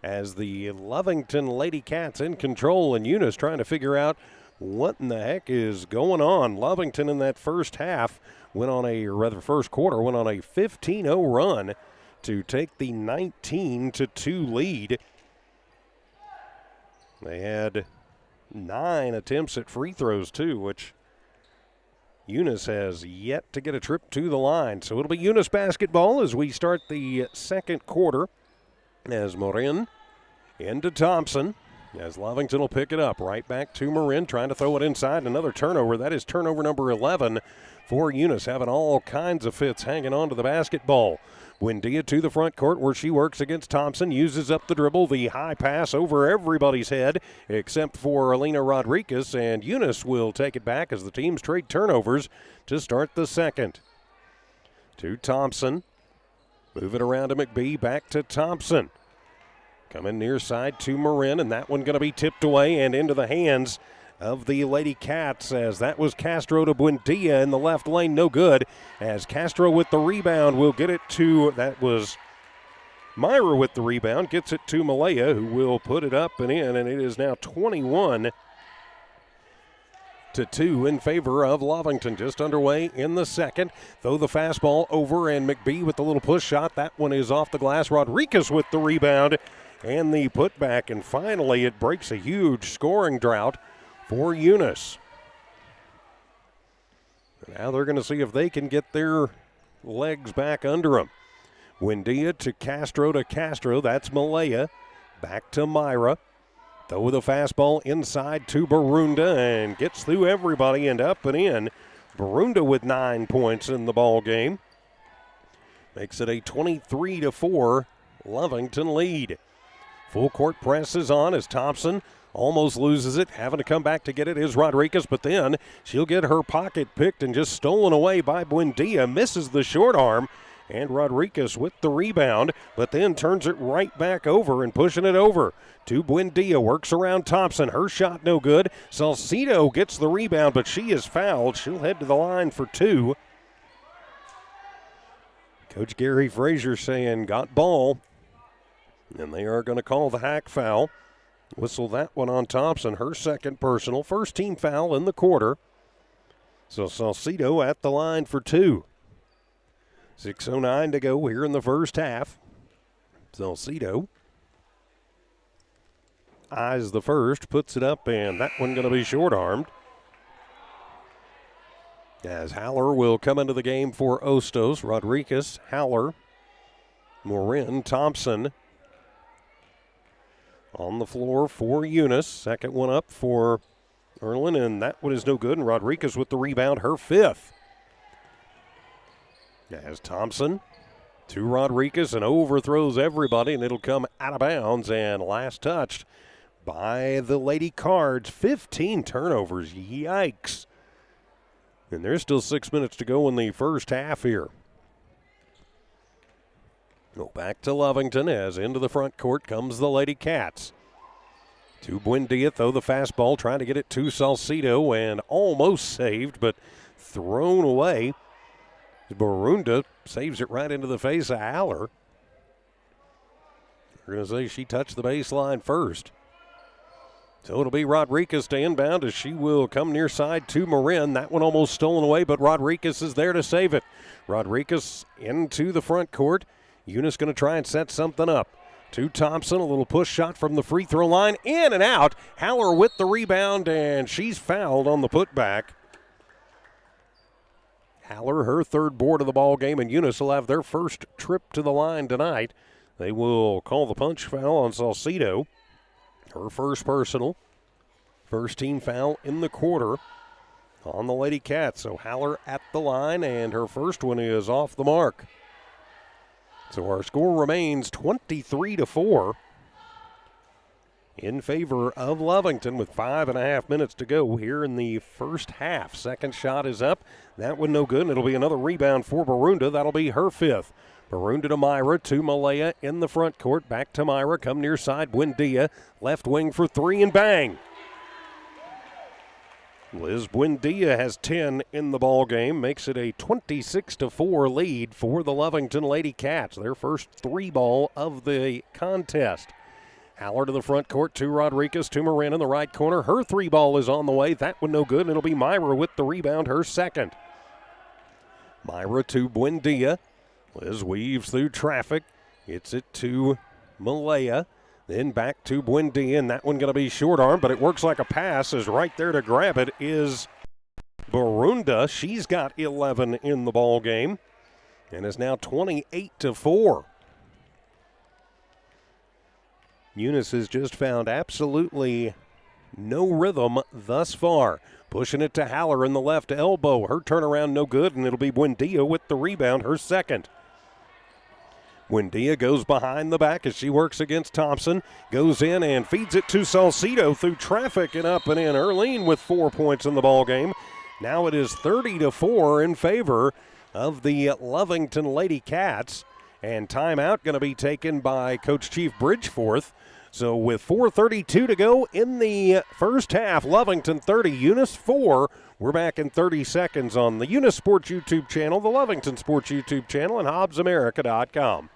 as the Lovington Lady Cats in control, and Eunice trying to figure out what in the heck is going on. Lovington in that first quarter went on a 15-0 run to take the 19-2 lead. They had 9 attempts at free throws too, which Eunice has yet to get a trip to the line. So it'll be Eunice basketball as we start the second quarter. As Morin into Thompson. As Lovington will pick it up. Right back to Marin, trying to throw it inside. Another turnover. That is turnover number 11 for Eunice, having all kinds of fits hanging on to the basketball. Buendia to the front court where she works against Thompson. Uses up the dribble. The high pass over everybody's head except for Alina Rodriguez. And Eunice will take it back as the teams trade turnovers to start the second. To Thompson. Move it around to McBee. Back to Thompson. Coming near side to Marin, and that one going to be tipped away and into the hands of the Lady Cats, as that was Castro to Buendia in the left lane. No good, as Castro with the rebound will get it to, that was Myra with the rebound, gets it to Malaya, who will put it up and in, and it is now 21-2 in favor of Lovington. Just underway in the second. Throw the fastball over, and McBee with the little push shot. That one is off the glass. Rodriguez with the rebound and the putback, and finally it breaks a huge scoring drought for Eunice. Now they're going to see if they can get their legs back under them. Buendia to Castro That's Malaya. Back to Myra. Throw the fastball inside to Barunda and gets through everybody and up and in. Barunda with 9 points in the ball game. Makes it a 23-4 Lovington lead. Full court press is on as Thompson almost loses it. Having to come back to get it is Rodriguez, but then she'll get her pocket picked and just stolen away by Buendia. Misses the short arm, and Rodriguez with the rebound, but then turns it right back over and pushing it over to Buendia. Works around Thompson. Her shot no good. Salcido gets the rebound, but she is fouled. She'll head to the line for two. Coach Gary Frazier saying, got ball. And they are going to call the hack foul. Whistle that one on Thompson, her second personal. First team foul in the quarter. So Salcido at the line for two. 6:09 to go here in the first half. Salcido eyes the first, puts it up, and that one going to be short-armed. As Haller will come into the game for Ostos. Rodriguez, Haller, Morin, Thompson on the floor for Eunice. Second one up for Erlin, and that one is no good. And Rodriguez with the rebound, her fifth. As Thompson to Rodriguez and overthrows everybody, and it'll come out of bounds. And last touched by the Lady Cards. 15 turnovers. Yikes. And there's still 6 minutes to go in the first half here. Go back to Lovington as into the front court comes the Lady Cats. To Buendia, throw the fastball, trying to get it to Salcido, and almost saved, but thrown away. Barunda saves it right into the face of Haller. They're going to say she touched the baseline first. So it'll be Rodriguez to inbound as she will come near side to Marin. That one almost stolen away, but Rodriguez is there to save it. Rodriguez into the front court. Eunice going to try and set something up. To Thompson, a little push shot from the free throw line, in and out. Haller with the rebound, and she's fouled on the putback. Haller, her third board of the ball game, and Eunice will have their first trip to the line tonight. They will call the punch foul on Salcido. Her first personal. First team foul in the quarter on the Lady Cats. So Haller at the line, and her first one is off the mark. So our score remains 23-4 in favor of Lovington with 5.5 minutes to go here in the first half. Second shot is up. That one no good, and it'll be another rebound for Barunda. That'll be her fifth. Barunda to Myra, to Malaya in the front court. Back to Myra, come near side. Buendia, left wing for three, and bang. Liz Buendia has 10 in the ball game, makes it a 26-4 lead for the Lovington Lady Cats. Their first three ball of the contest. Haller to the front court, to Rodriguez, to Morin in the right corner. Her three ball is on the way. That one no good, and it'll be Myra with the rebound, her second. Myra to Buendia. Liz weaves through traffic, gets it to Malaya. Then back to Buendia, and that one going to be short arm, but it works like a pass, as right there to grab it is Barone. Barunda. She's got 11 in the ball game and is now 28-4. Eunice has just found absolutely no rhythm thus far. Pushing it to Haller in the left elbow. Her turnaround no good, and it'll be Buendia with the rebound, her second. Buendia goes behind the back as she works against Thompson. Goes in and feeds it to Salcido through traffic and up and in. Erlene with 4 points in the ball game. Now it is 30-4 in favor of the Lovington Lady Cats. And timeout going to be taken by Coach Chief Bridgeforth. So with 4:32 to go in the first half, Lovington 30, Eunice 4. We're back in 30 seconds on the Eunice Sports YouTube channel, the Lovington Sports YouTube channel, and HobbsAmerica.com.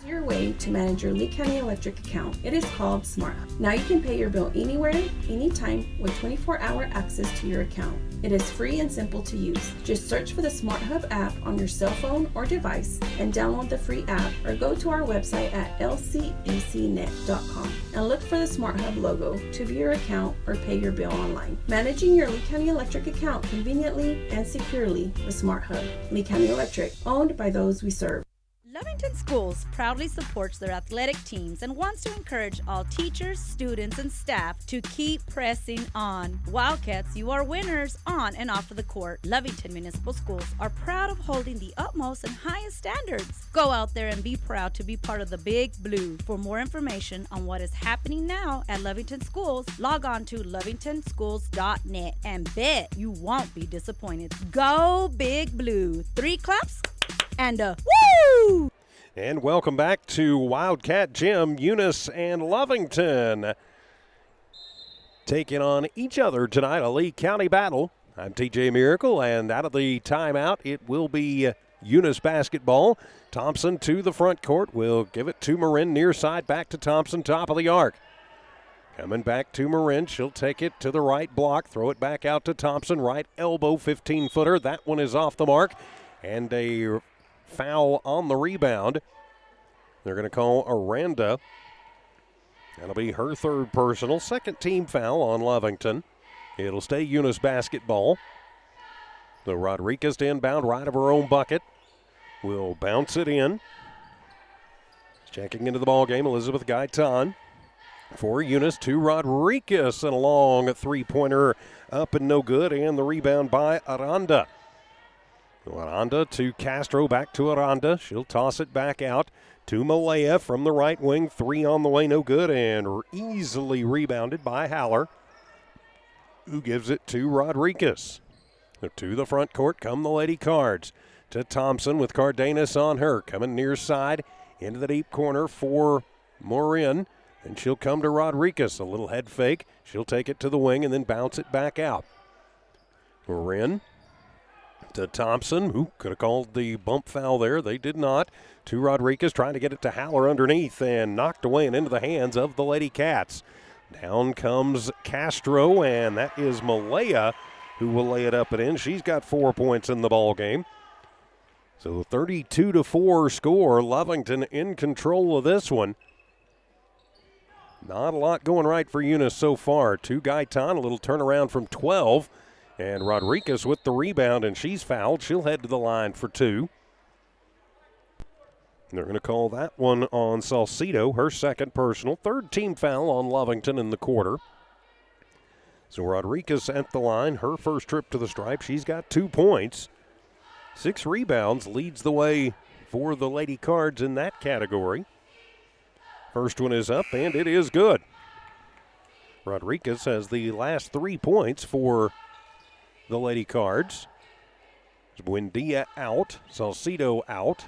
Your way to manage your Lee County Electric account. It is called Smart Hub. Now you can pay your bill anywhere, anytime with 24-hour access to your account. It is free and simple to use. Just search for the Smart Hub app on your cell phone or device and download the free app, or go to our website at lcecnet.com and look for the Smart Hub logo to view your account or pay your bill online. Managing your Lee County Electric account conveniently and securely with Smart Hub. Lee County Electric, owned by those we serve. Lovington Schools proudly supports their athletic teams and wants to encourage all teachers, students, and staff to keep pressing on. Wildcats, you are winners on and off of the court. Lovington Municipal Schools are proud of holding the utmost and highest standards. Go out there and be proud to be part of the Big Blue. For more information on what is happening now at Lovington Schools, log on to lovingtonschools.net and bet you won't be disappointed. Go Big Blue. 3 claps and a woo! And welcome back to Wildcat Gym. Eunice and Lovington taking on each other tonight, a Lee County battle. I'm TJ Miracle, and out of the timeout, it will be Eunice basketball. Thompson to the front court. Will give it to Marin near side, back to Thompson, top of the arc. Coming back to Marin, she'll take it to the right block, throw it back out to Thompson, right elbow, 15-footer. That one is off the mark, and a foul on the rebound. They're going to call Aranda. That'll be her third personal. Second team foul on Lovington. It'll stay Eunice basketball. The Rodriguez to inbound right of her own bucket. Will bounce it in. Checking into the ball game, Elizabeth Gaitan. For Eunice to Rodriguez, and a long three-pointer up and no good, and the rebound by Aranda. Aranda to Castro, back to Aranda. She'll toss it back out to Malaya from the right wing. 3 on the way, no good, and easily rebounded by Haller, who gives it to Rodriguez. To the front court come the Lady Cards. To Thompson with Cardenas on her. Coming near side into the deep corner for Morin. And she'll come to Rodriguez. A little head fake. She'll take it to the wing and then bounce it back out. Morin to Thompson, who could have called the bump foul there. They did not. To Rodriguez, trying to get it to Haller underneath, and knocked away and into the hands of the Lady Cats. Down comes Castro, and that is Malaya who will lay it up and in. She's got 4 points in the ball game. So 32-4 score. Lovington in control of this one. Not a lot going right for Eunice so far. To Gaitan, a little turnaround from 12. And Rodriguez with the rebound, and she's fouled. She'll head to the line for 2. They're going to call that one on Salcido, her second personal. Third team foul on Lovington in the quarter. So Rodriguez at the line, her first trip to the stripe. She's got 2 points. 6 rebounds, leads the way for the Lady Cards in that category. First one is up, and it is good. Rodriguez has the last 3 points for the Lady Cards. Buendia out, Salcido out.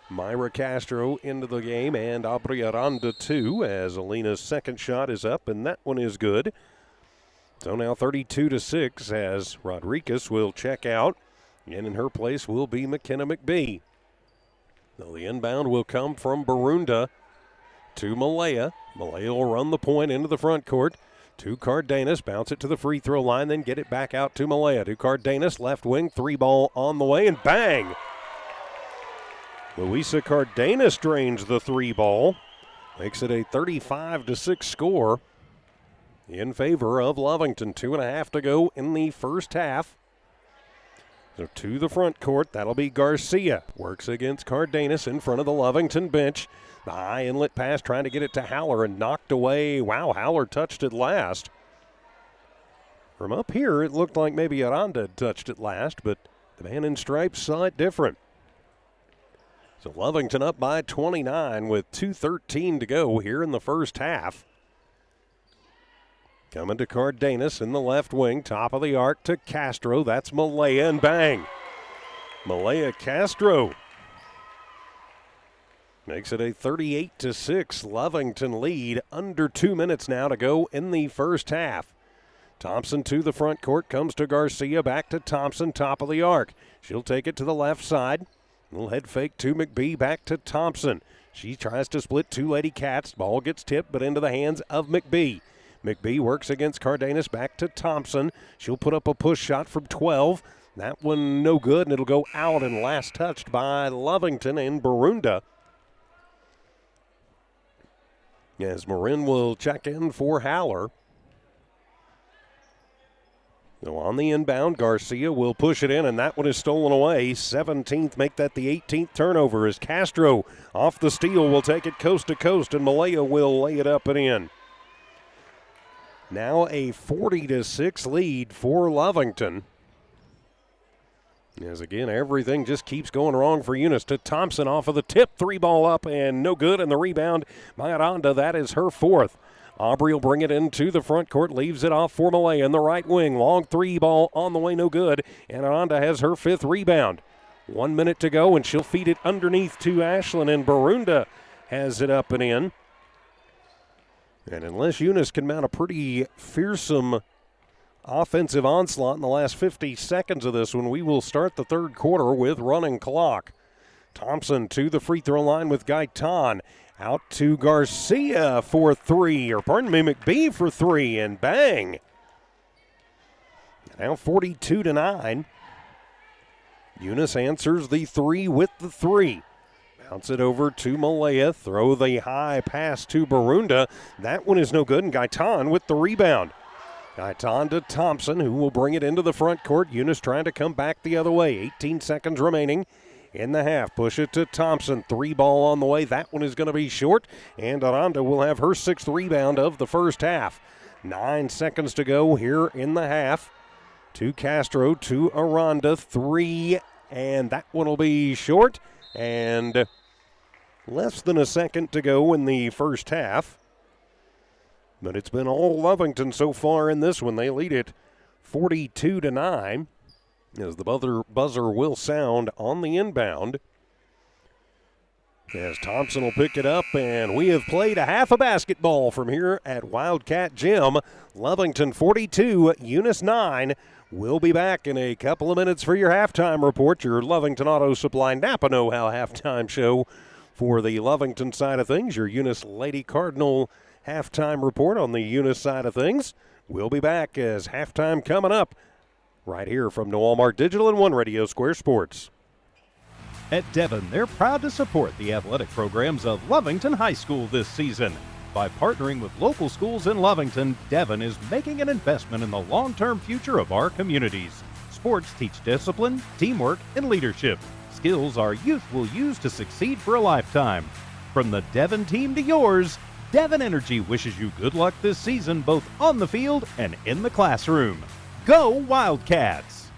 Myra Castro into the game, and Aubrey Aranda too, as Alina's second shot is up, and that one is good. So now 32-6 as Rodriguez will check out, and in her place will be McKenna McBee. Now the inbound will come from Barunda to Malaya. Malaya will run the point into the front court. To Cardenas, bounce it to the free throw line, then get it back out to Malaya. To Cardenas, left wing, 3-ball on the way, and bang! Luisa Cardenas drains the 3-ball. Makes it a 35-6 score. in favor of Lovington. 2.5 to go in the first half. So to the front court, that'll be Garcia. Works against Cardenas in front of the Lovington bench. The high inlet pass trying to get it to Howler and knocked away. Wow, Howler touched it last. From up here, it looked like maybe Aranda had touched it last, but the man in stripes saw it different. So Lovington up by 29 with 2:13 to go here in the first half. Coming to Cardenas in the left wing, top of the arc to Castro. That's Malaya, and bang. Malaya Castro makes it a 38-6 Lovington lead. Under 2 minutes now to go in the first half. Thompson to the front court, comes to Garcia, back to Thompson, top of the arc. She'll take it to the left side. Little head fake to McBee, back to Thompson. She tries to split two Lady Cats. Ball gets tipped, but into the hands of McBee. McBee works against Cardenas, back to Thompson. She'll put up a push shot from 12. That one no good, and it'll go out and last touched by Lovington and Barunda. As Marin will check in for Howler. So on the inbound, Garcia will push it in, and that one is stolen away. 17th, make that the 18th turnover as Castro off the steal will take it coast to coast, and Malaya will lay it up and in. Now a 40-6 lead for Lovington. As again, everything just keeps going wrong for Eunice. To Thompson off of the tip, 3-ball up and no good, and the rebound by Aranda. That is her fourth. Aubrey will bring it into the front court, leaves it off for Malaya in the right wing. Long 3-ball on the way, no good, and Aranda has her fifth rebound. 1 minute to go, and she'll feed it underneath to Ashlyn, and Barunda has it up and in. And unless Eunice can mount a pretty fearsome offensive onslaught in the last 50 seconds of this one, we will start the third quarter with running clock. Thompson to the free throw line with Gaitan. Out to Garcia for three, or pardon me, McBee for three, and bang. Now 42-9. Eunice answers the three with the three. Bounce it over to Malaya. Throw the high pass to Barunda. That one is no good, and Gaitan with the rebound. Gaitan to Thompson, who will bring it into the front court. Eunice trying to come back the other way. 18 seconds remaining in the half. Push it to Thompson. 3-ball on the way. That one is going to be short, and Aranda will have her sixth rebound of the first half. 9 seconds to go here in the half. To Castro, to Aranda. 3, and that one will be short, and less than a second to go in the first half. But it's been all Lovington so far in this one. They lead it 42-9. As the buzzer will sound on the inbound. As Thompson will pick it up, and we have played a half a basketball from here at Wildcat Gym. Lovington 42, Eunice 9. We'll be back in a couple of minutes for your halftime report, your Lovington Auto Supply Napa Know-How halftime show for the Lovington side of things, your Eunice Lady Cardinal halftime report on the Eunice side of things. We'll be back as halftime coming up right here from the Walmart Digital and One Radio Square Sports. At Devon, they're proud to support the athletic programs of Lovington High School this season. By partnering with local schools in Lovington, Devon is making an investment in the long-term future of our communities. Sports teach discipline, teamwork, and leadership. Skills our youth will use to succeed for a lifetime. From the Devon team to yours, Devon Energy wishes you good luck this season, both on the field and in the classroom. Go Wildcats!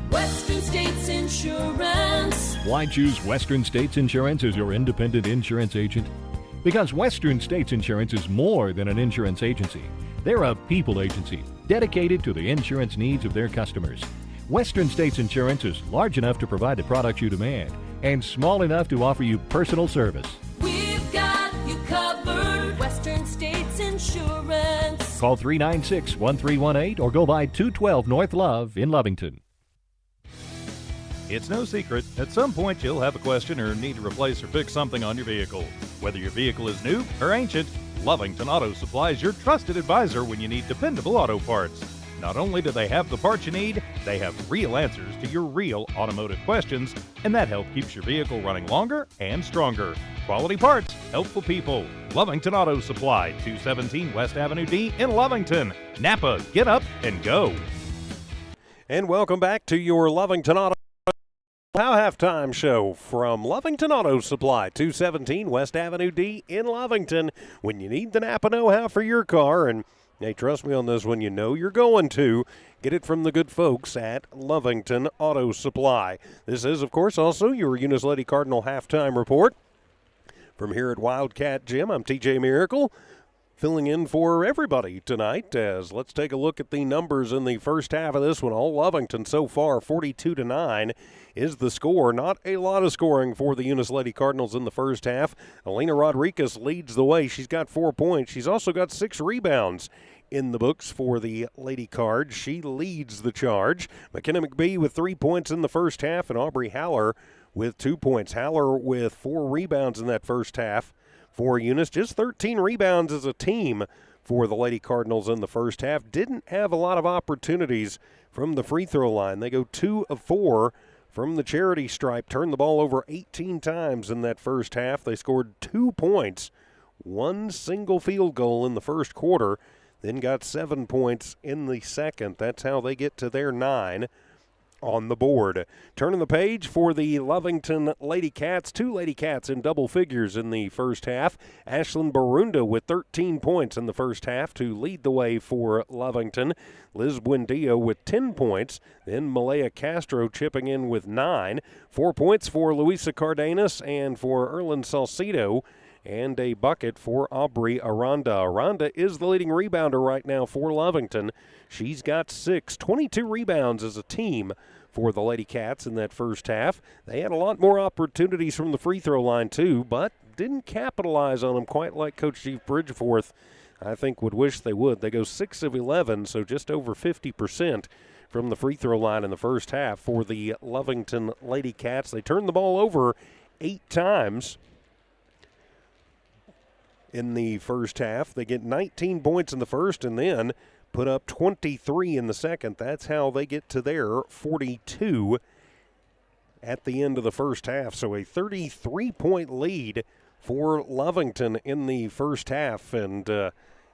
Western States Insurance. Why choose Western States Insurance as your independent insurance agent? Because Western States Insurance is more than an insurance agency. They're a people agency dedicated to the insurance needs of their customers. Western States Insurance is large enough to provide the products you demand and small enough to offer you personal service. We've got you covered. Western States Insurance. Call 396-1318 or go by 212 North Love in Lovington. It's no secret, at some point you'll have a question or need to replace or fix something on your vehicle. Whether your vehicle is new or ancient, Lovington Auto Supply is your trusted advisor when you need dependable auto parts. Not only do they have the parts you need, they have real answers to your real automotive questions, and that help keeps your vehicle running longer and stronger. Quality parts, helpful people. Lovington Auto Supply, 217 West Avenue D in Lovington. Napa, get up and go. And welcome back to your Lovington Auto halftime show from Lovington Auto Supply, 217 West Avenue D in Lovington. When you need the Napa know-how for your car, and hey, trust me on this one, you know you're going to get it from the good folks at Lovington Auto Supply. This is, of course, also your Eunice Lady Cardinal halftime report. From here at Wildcat Gym, I'm TJ Miracle, filling in for everybody tonight. As let's take a look at the numbers in the first half of this one. All Lovington so far, 42-9 is the score. Not a lot of scoring for the Eunice Lady Cardinals in the first half. Elena Rodriguez leads the way. She's got 4 points. She's also got 6 rebounds in the books for the Lady Cards. She leads the charge. McKenna McBee with 3 points in the first half, and Aubrey Haller with 2 points. Haller with 4 rebounds in that first half for Eunice. Just 13 rebounds as a team for the Lady Cardinals in the first half. Didn't have a lot of opportunities from the free throw line. They go 2 of 4 from the charity stripe. Turned the ball over 18 times in that first half. They scored 2 points, 1 single field goal in the first quarter, then got 7 points in the second. That's how they get to their 9 on the board. Turning the page for the Lovington Lady Cats. 2 Lady Cats in double figures in the first half. Ashlyn Barunda with 13 points in the first half to lead the way for Lovington. Liz Buendia with 10 points. Then Malaya Castro chipping in with 9. 4 points for Luisa Cardenas and for Erlyn Salcido, and a bucket for Aubrey Aranda. Aranda is the leading rebounder right now for Lovington. She's got 6, 22 rebounds as a team for the Lady Cats in that first half. They had a lot more opportunities from the free throw line too, but didn't capitalize on them quite like Coach Chief Bridgeforth, I think, would wish they would. They go 6 of 11, so just over 50% from the free throw line in the first half for the Lovington Lady Cats. They turned the ball over 8 times in the first half. They get 19 points in the first and then put up 23 in the second. That's how they get to their 42 at the end of the first half. So a 33-point lead for Lovington in the first half. And,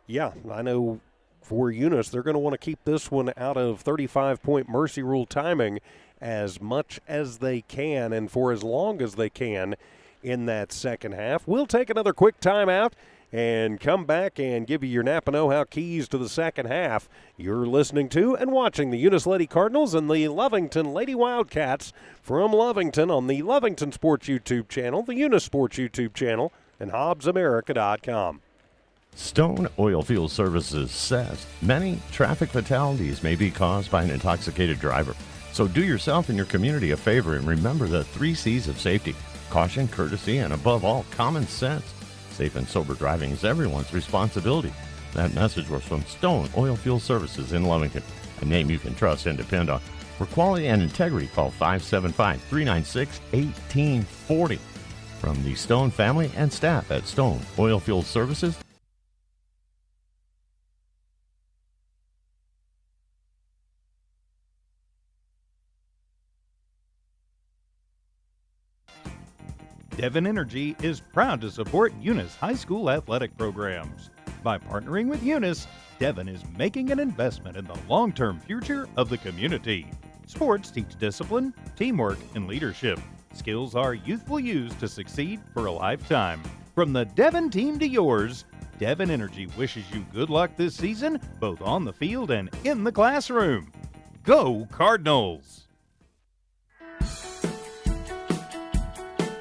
yeah, I know for Eunice, they're going to want to keep this one out of 35-point mercy rule timing as much as they can and for as long as they can in that second half. We'll take another quick timeout and come back and give you your Napa Know-How keys to the second half. You're listening to and watching the Eunice Lady Cardinals and the Lovington Lady Wildcats from Lovington on the Lovington Sports YouTube channel, the Eunice Sports YouTube channel, and HobbsAmerica.com. Stone Oilfield Services says many traffic fatalities may be caused by an intoxicated driver. So do yourself and your community a favor and remember the 3 C's of safety: caution, courtesy, and above all, common sense. Safe and sober driving is everyone's responsibility. That message was from Stone Oilfield Services in Lovington, a name you can trust and depend on. For quality and integrity, call 575-396-1840. From the Stone family and staff at Stone Oilfield Services. Devon Energy is proud to support Eunice High School athletic programs. By partnering with Eunice, Devon is making an investment in the long-term future of the community. Sports teach discipline, teamwork, and leadership. Skills our youth will use to succeed for a lifetime. From the Devon team to yours, Devon Energy wishes you good luck this season, both on the field and in the classroom. Go Cardinals!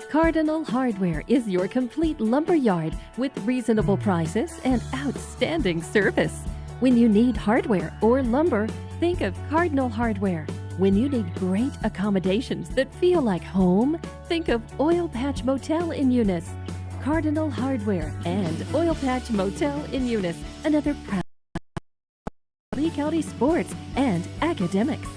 Cardinal Hardware is your complete lumber yard with reasonable prices and outstanding service. When you need hardware or lumber, think of Cardinal Hardware. When you need great accommodations that feel like home, think of Oil Patch Motel in Eunice. Cardinal Hardware and Oil Patch Motel in Eunice, another proud Lee County sports and academics.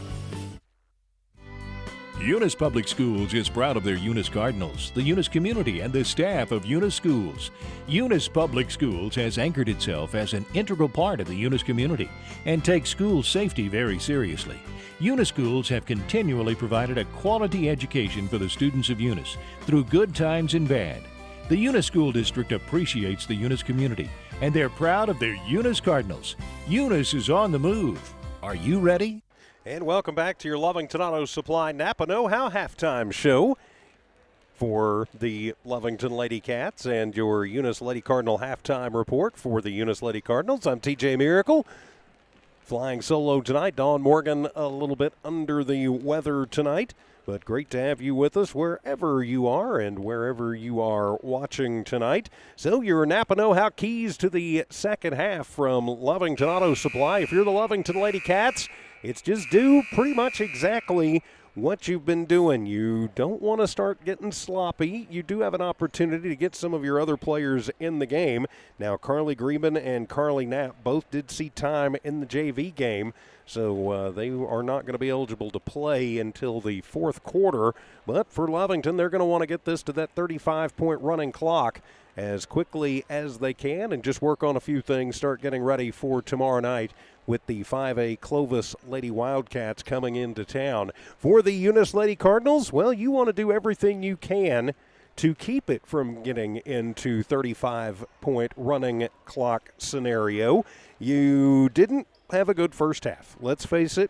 Eunice Public Schools is proud of their Eunice Cardinals, the Eunice community, and the staff of Eunice Schools. Eunice Public Schools has anchored itself as an integral part of the Eunice community and takes school safety very seriously. Eunice Schools have continually provided a quality education for the students of Eunice through good times and bad. The Eunice School District appreciates the Eunice community, and they're proud of their Eunice Cardinals. Eunice is on the move. Are you ready? And welcome back to your Lovington Auto Supply Napa Know-How halftime show for the Lovington Lady Cats and your Eunice Lady Cardinal halftime report for the Eunice Lady Cardinals. I'm TJ Miracle. Flying solo tonight. Dawn Morgan a little bit under the weather tonight, but great to have you with us wherever you are and wherever you are watching tonight. So your Napa Know-How keys to the second half from Lovington Auto Supply. If you're the Lovington Lady Cats, it's just do pretty much exactly what you've been doing. You don't want to start getting sloppy. You do have an opportunity to get some of your other players in the game. Now, Carly Greben and Carly Knapp both did see time in the JV game, so they are not going to be eligible to play until the fourth quarter. But for Lovington, they're going to want to get this to that 35-point running clock as quickly as they can and just work on a few things, start getting ready for tomorrow night with the 5A Clovis Lady Wildcats coming into town. For the Eunice Lady Cardinals, well, you want to do everything you can to keep it from getting into 35-point running clock scenario. You didn't have a good first half, let's face it.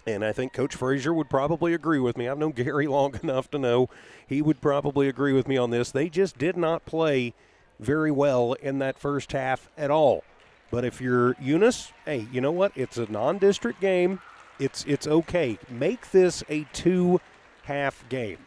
And I think Coach Frazier would probably agree with me. I've known Gary long enough to know he would probably agree with me on this. They just did not play very well in that first half at all. But if you're Eunice, hey, you know what? It's a non-district game. It's okay. Make this a two-half game.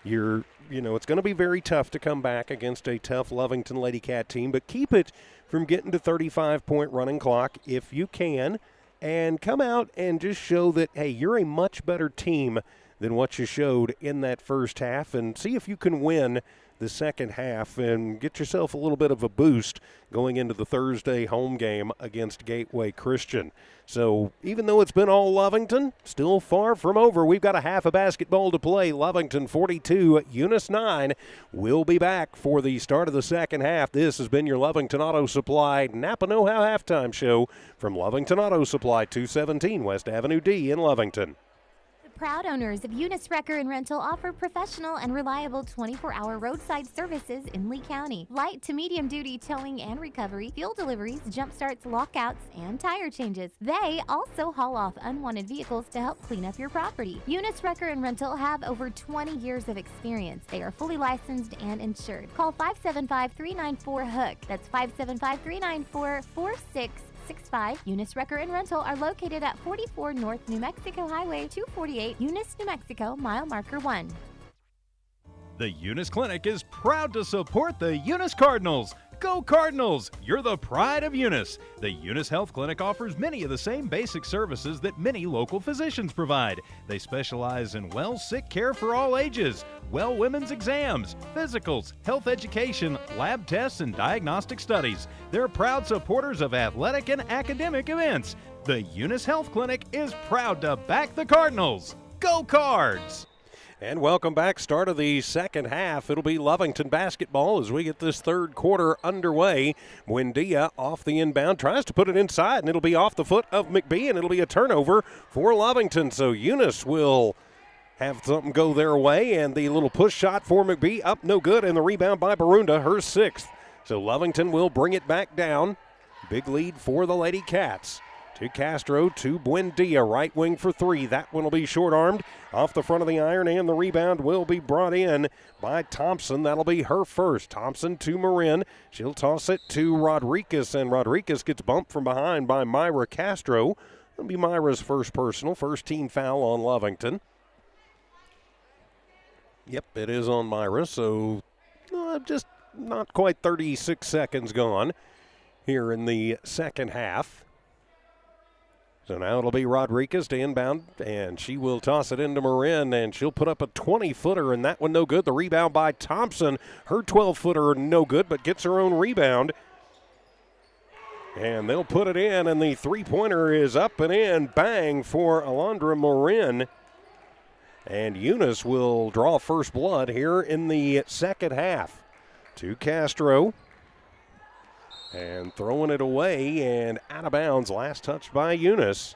It's going to be very tough to come back against a tough Lovington Lady Cat team, but keep it from getting to 35-point running clock if you can, and come out and just show that, hey, you're a much better team than what you showed in that first half, and see if you can win the second half and get yourself a little bit of a boost going into the Thursday home game against Gateway Christian. So even though it's been all Lovington, still far from over. We've got a half a basketball to play. Lovington 42, Eunice 9. We'll be back for the start of the second half. This has been your Lovington Auto Supply Napa Know-How halftime show from Lovington Auto Supply, 217 West Avenue D in Lovington. Proud owners of Eunice Wrecker and Rental offer professional and reliable 24-hour roadside services in Lee County. Light to medium duty towing and recovery, fuel deliveries, jump starts, lockouts, and tire changes. They also haul off unwanted vehicles to help clean up your property. Eunice Wrecker and Rental have over 20 years of experience. They are fully licensed and insured. Call 575-394-HOOK. That's 575-394-4665. Eunice Wrecker and Rental are located at 44 North New Mexico Highway 248, Eunice, New Mexico, mile marker 1. The Eunice Clinic is proud to support the Eunice Cardinals. Go Cardinals! You're the pride of Eunice. The Eunice Health Clinic offers many of the same basic services that many local physicians provide. They specialize in sick care for all ages, women's exams, physicals, health education, lab tests, and diagnostic studies. They're proud supporters of athletic and academic events. The Eunice Health Clinic is proud to back the Cardinals. Go Cards! And welcome back. Start of the second half. It'll be Lovington basketball as we get this third quarter underway. Buendia off the inbound, tries to put it inside, and it'll be off the foot of McBee, and it'll be a turnover for Lovington. So Eunice will have something go their way, and the little push shot for McBee up no good, and the rebound by Barunda, her sixth. So Lovington will bring it back down. Big lead for the Lady Cats. To Castro, to Buendia, right wing for three. That one will be short-armed off the front of the iron, and the rebound will be brought in by Thompson. That'll be her first. Thompson to Marin. She'll toss it to Rodriguez, and Rodriguez gets bumped from behind by Myra Castro. That'll be Myra's first personal, first team foul on Lovington. Yep, it is on Myra, so just not quite 36 seconds gone here in the second half. So now it'll be Rodriguez to inbound, and she will toss it into Marin, and she'll put up a 20-footer, and that one no good. The rebound by Thompson. Her 12-footer no good, but gets her own rebound. And they'll put it in, and the three-pointer is up and in. Bang for Alondra Marin. And Eunice will draw first blood here in the second half. To Castro. And throwing it away and out of bounds. Last touch by Eunice.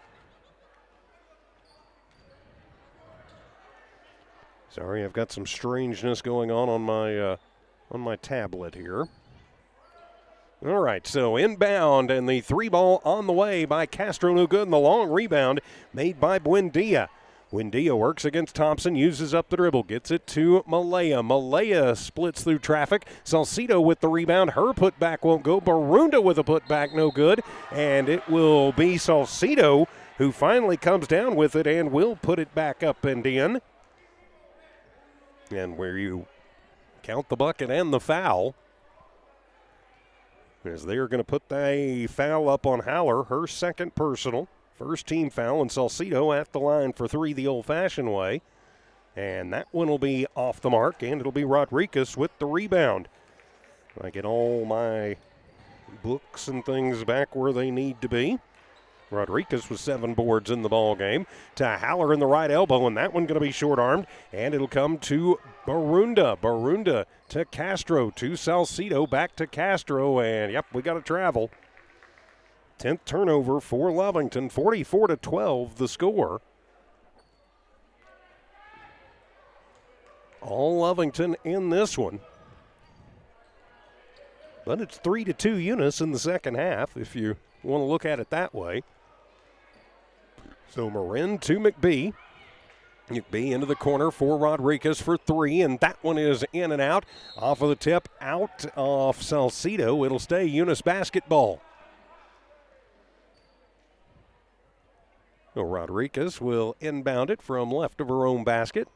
Sorry, I've got some strangeness going on on my tablet here. All right, so inbound, and the 3 ball on the way by Castro, no good, and the long rebound made by Buendia. Buendia works against Thompson, uses up the dribble, gets it to Malaya. Malaya splits through traffic. Salcido with the rebound. Her putback won't go. Barunda with a putback, no good. And it will be Salcido who finally comes down with it and will put it back up and in. And where you count the bucket and the foul, as they're going to put a foul up on Haller, her second personal. First team foul, and Salcido at the line for 3 the old-fashioned way. And that one will be off the mark, and it'll be Rodriguez with the rebound. I get all my books and things back where they need to be. Rodriguez with 7 boards in the ball game to Haller in the right elbow, and that one going to be short-armed, and it'll come to Barunda. Barunda to Castro, to Salcido, back to Castro, and yep, we got to travel. 10th turnover for Lovington, 44-12 the score. All Lovington in this one. But it's 3-2 Eunice in the second half, if you want to look at it that way. So Marin to McBee. McBee into the corner for Rodriguez for 3, and that one is in and out. Off of the tip, out off Salcido. It'll stay Eunice basketball. So Rodriguez will inbound it from left of her own basket.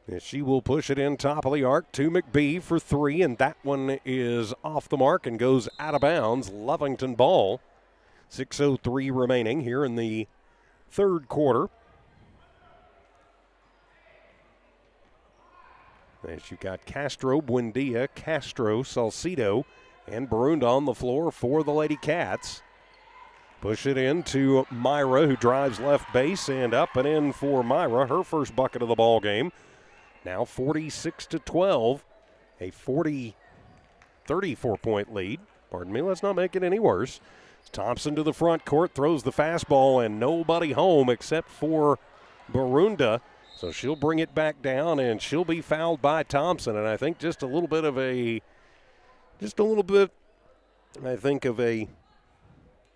And she will push it in top of the arc to McBee for 3, and that one is off the mark and goes out of bounds. Lovington ball. 6:03 remaining here in the third quarter. As you've got Castro, Buendia, Castro, Salcido, and Barunda on the floor for the Lady Cats. Push it in to Myra, who drives left base, and up and in for Myra, her first bucket of the ball game. Now 46-12, a 34-point lead. Pardon me, let's not make it any worse. Thompson to the front court, throws the fastball, and nobody home except for Barunda. So she'll bring it back down, and she'll be fouled by Thompson. And I think just a little bit of a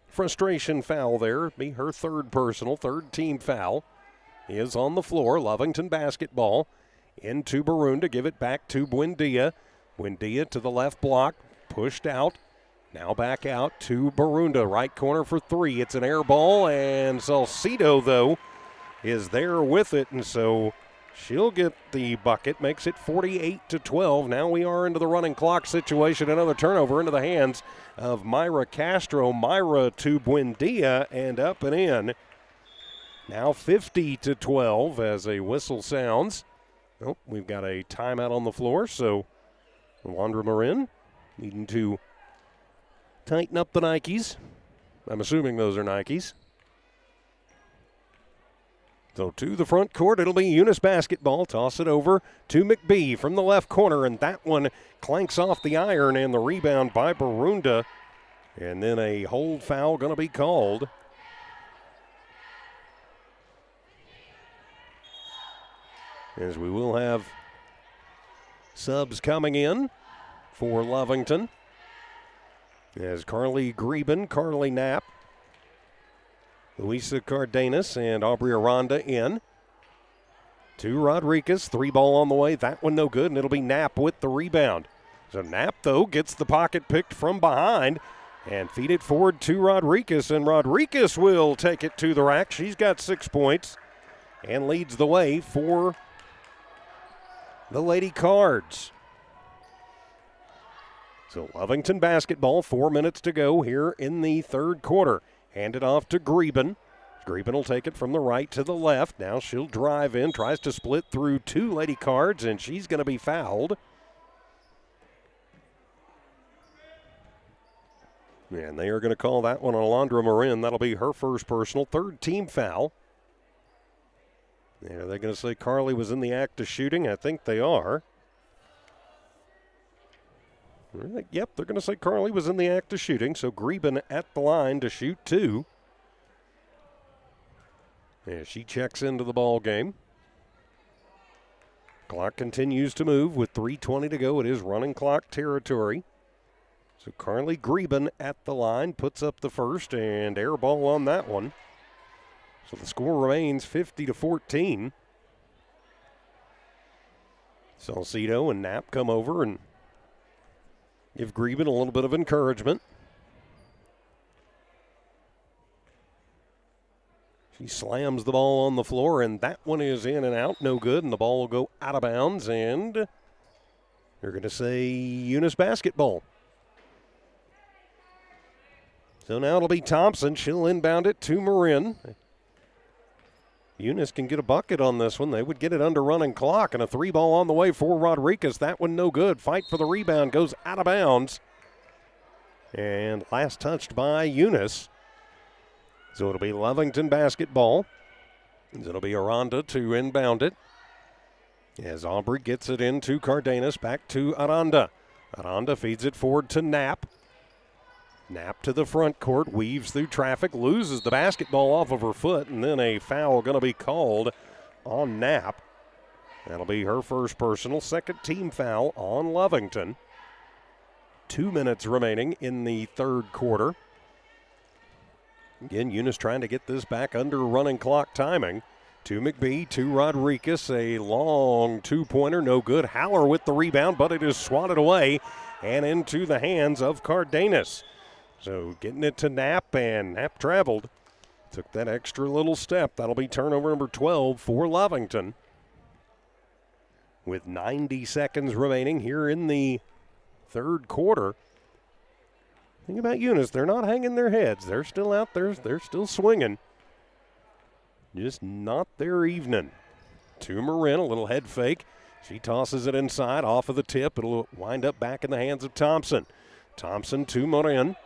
frustration foul there. Be her third personal, third team foul. He is on the floor. Lovington basketball into Barunda. Give it back to Buendia. Buendia to the left block. Pushed out. Now back out to Barunda. Right corner for 3. It's an air ball, and Salcido, though, is there with it. And so she'll get the bucket. Makes it 48-12. Now we are into the running clock situation. Another turnover into the hands of Myra Castro. Myra to Buendia and up and in. Now 50-12 as a whistle sounds. Oh, we've got a timeout on the floor, so Alondra Marin needing to tighten up the Nikes. I'm assuming those are Nikes. So to the front court, it'll be Eunice basketball. Toss it over to McBee from the left corner, and that one clanks off the iron, and the rebound by Barunda. And then a hold foul going to be called. As we will have subs coming in for Lovington. As Carly Greben, Carly Knapp, Luisa Cardenas, and Aubrey Aranda in. To Rodriguez, 3-ball on the way. That one no good, and it'll be Knapp with the rebound. So Knapp, though, gets the pocket picked from behind and feed it forward to Rodriguez, and Rodriguez will take it to the rack. She's got 6 points and leads the way for the Lady Cards. So Lovington basketball, 4 minutes to go here in the third quarter. Handed off to Greben. Greben will take it from the right to the left. Now she'll drive in, tries to split through 2 Lady Cards, and she's going to be fouled. And they are going to call that one on Alondra Marin. That'll be her first personal, third team foul. And are they going to say Carly was in the act of shooting? I think they are. Yep, they're going to say Carly was in the act of shooting, so Greben at the line to shoot 2. As she checks into the ball game. Clock continues to move with 3:20 to go. It is running clock territory. So Carly Greben at the line puts up the first and air ball on that one. So the score remains 50-14. Salcido and Knapp come over and give Greben a little bit of encouragement. She slams the ball on the floor, and that one is in and out, no good, and the ball will go out of bounds, and they're going to say Eunice basketball. So now it'll be Thompson. She'll inbound it to Marin. Eunice can get a bucket on this one. They would get it under running clock, and a 3-ball on the way for Rodriguez. That one no good. Fight for the rebound, goes out of bounds. And last touched by Eunice. So it'll be Lovington basketball. It'll be Aranda to inbound it. As Aubrey gets it into Cardenas, back to Aranda. Aranda feeds it forward to Knapp. Knapp to the front court, weaves through traffic, loses the basketball off of her foot, and then a foul going to be called on Knapp. That'll be her first personal, second team foul on Lovington. 2 minutes remaining in the third quarter. Again, Eunice trying to get this back under running clock timing. To McBee, to Rodriguez, a long two-pointer, no good. Haller with the rebound, but it is swatted away and into the hands of Cardenas. So getting it to Knapp, and Knapp traveled. Took that extra little step. That'll be turnover number 12 for Lovington. With 90 seconds remaining here in the third quarter. Think about Eunice. They're not hanging their heads. They're still out there. They're still swinging. Just not their evening. To Marin, a little head fake. She tosses it inside off of the tip. It'll wind up back in the hands of Thompson. Thompson to Marin.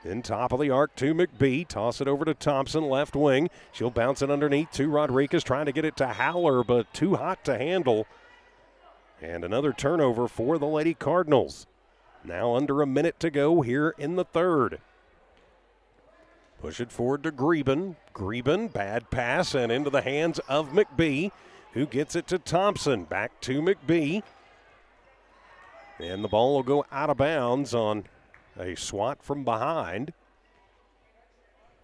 In top of the arc to McBee. Toss it over to Thompson, left wing. She'll bounce it underneath to Rodriguez, trying to get it to Haller, but too hot to handle. And another turnover for the Lady Cardinals. Now under a minute to go here in the third. Push it forward to Greben. Greben, bad pass, and into the hands of McBee, who gets it to Thompson. Back to McBee. And the ball will go out of bounds on a swat from behind.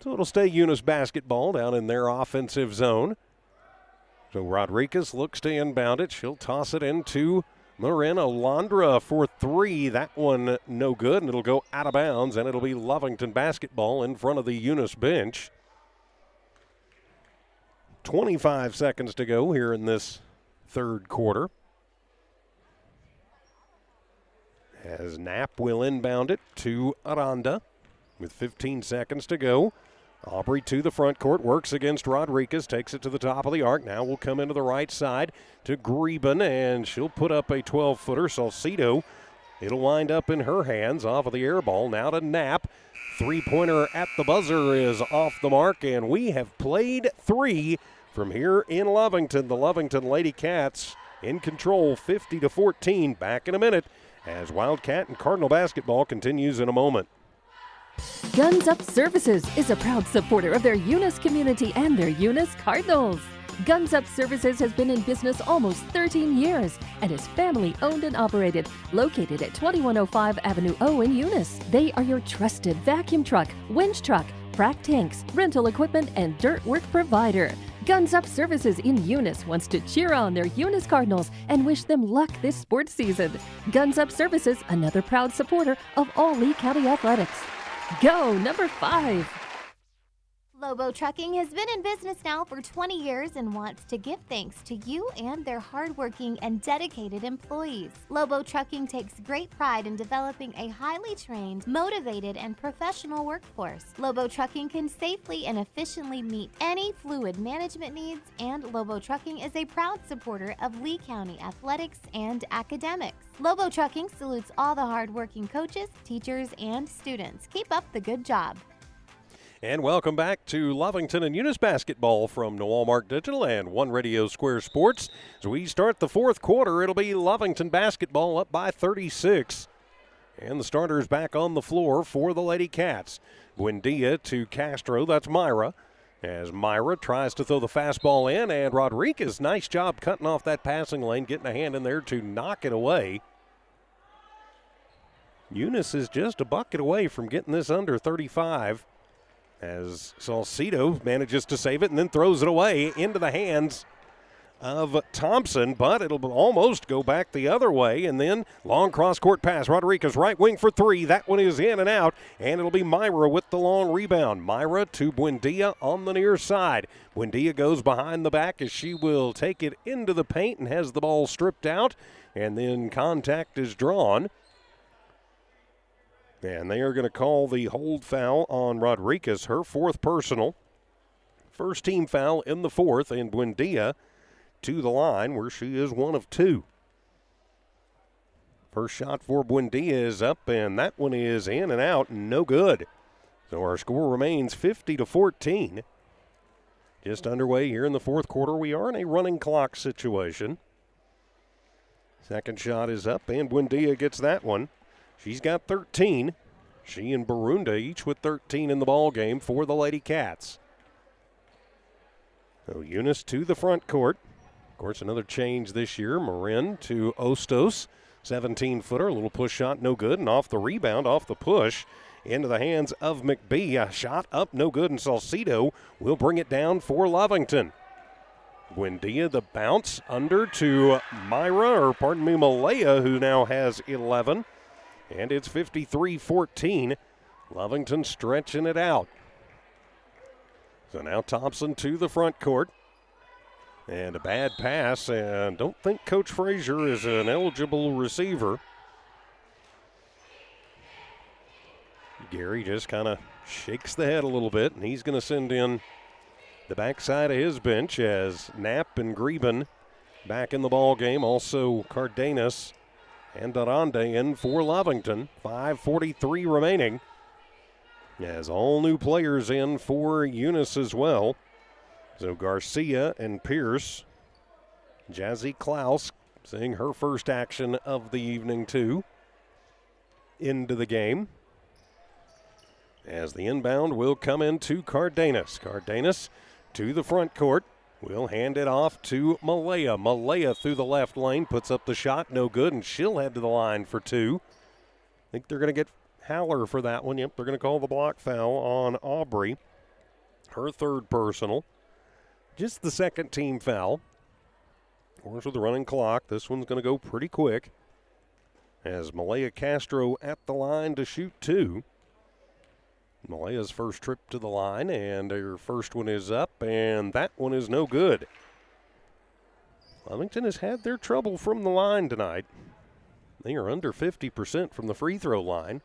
So it'll stay Eunice basketball down in their offensive zone. So Rodriguez looks to inbound it. She'll toss it into Marin. Alondra for three. That one no good, and it'll go out of bounds, and it'll be Lovington basketball in front of the Eunice bench. 25 seconds to go here in this third quarter. As Knapp will inbound it to Aranda with 15 seconds to go. Aubrey to the front court, works against Rodriguez, takes it to the top of the arc. Now will come into the right side to Greben, and she'll put up a 12-footer. Salcido, it'll wind up in her hands off of the air ball. Now to Knapp. Three-pointer at the buzzer is off the mark, and we have played three from here in Lovington. The Lovington Lady Cats in control, 50-14. Back in a minute as Wildcat and Cardinal basketball continues in a moment. Guns Up Services is a proud supporter of their Eunice community and their Eunice Cardinals. Guns Up Services has been in business almost 13 years and is family owned and operated, located at 2105 Avenue O in Eunice. They are your trusted vacuum truck, winch truck, frac tanks, rental equipment, and dirt work provider. Guns Up Services in Eunice wants to cheer on their Eunice Cardinals and wish them luck this sports season. Guns Up Services, another proud supporter of all Lee County athletics. Go, number 5. Lobo Trucking has been in business now for 20 years and wants to give thanks to you and their hardworking and dedicated employees. Lobo Trucking takes great pride in developing a highly trained, motivated, and professional workforce. Lobo Trucking can safely and efficiently meet any fluid management needs, and Lobo Trucking is a proud supporter of Lee County athletics and academics. Lobo Trucking salutes all the hardworking coaches, teachers, and students. Keep up the good job. And welcome back to Lovington and Eunice basketball from Walmart Digital and One Radio Square Sports. As we start the fourth quarter, it'll be Lovington basketball up by 36. And the starters back on the floor for the Lady Cats. Buendia to Castro, that's Myra. As Myra tries to throw the fastball in, and Rodriguez, nice job cutting off that passing lane, getting a hand in there to knock it away. Eunice is just a bucket away from getting this under 35 as Salcido manages to save it and then throws it away into the hands of Thompson, but it'll almost go back the other way, and then long cross-court pass. Rodriguez right wing for three. That one is in and out, and it'll be Myra with the long rebound. Myra to Buendia on the near side. Buendia goes behind the back as she will take it into the paint and has the ball stripped out, and then contact is drawn. And they are going to call the hold foul on Rodriguez, her fourth personal. First team foul in the fourth, and Buendia to the line where she is one of two. First shot for Buendia is up, and that one is in and out, no good. So our score remains 50-14. Just underway here in the fourth quarter. We are in a running clock situation. Second shot is up, and Buendia gets that one. She's got 13. She and Barunda each with 13 in the ball game for the Lady Cats. So Eunice to the front court. Of course, another change this year. Marin to Ostos. 17-footer, a little push shot, no good. And off the rebound, off the push, into the hands of McBee. A shot up, no good. And Salcido will bring it down for Lovington. Buendia, the bounce under to Malaya, who now has 11. And it's 53-14. Lovington stretching it out. So now Thompson to the front court. And a bad pass, and don't think Coach Frazier is an eligible receiver. Gary just kind of shakes the head a little bit, and he's going to send in the backside of his bench as Knapp and Greben back in the ball game. Also Cardenas and Aranda in for Lovington. 5:43 remaining. As all new players in for Eunice as well. So Garcia and Pierce. Jazzy Klaus seeing her first action of the evening too. Into the game. As the inbound will come into Cardenas. Cardenas to the front court. Will hand it off to Malaya. Malaya through the left lane. Puts up the shot. No good. And she'll head to the line for two. I think they're going to get Haller for that one. Yep, they're going to call the block foul on Aubrey. Her third personal. Just the second team foul. Of course, with the running clock, this one's going to go pretty quick. As Malaya Castro at the line to shoot two. Malaya's first trip to the line, and her first one is up, and that one is no good. Lovington has had their trouble from the line tonight. They are under 50% from the free throw line.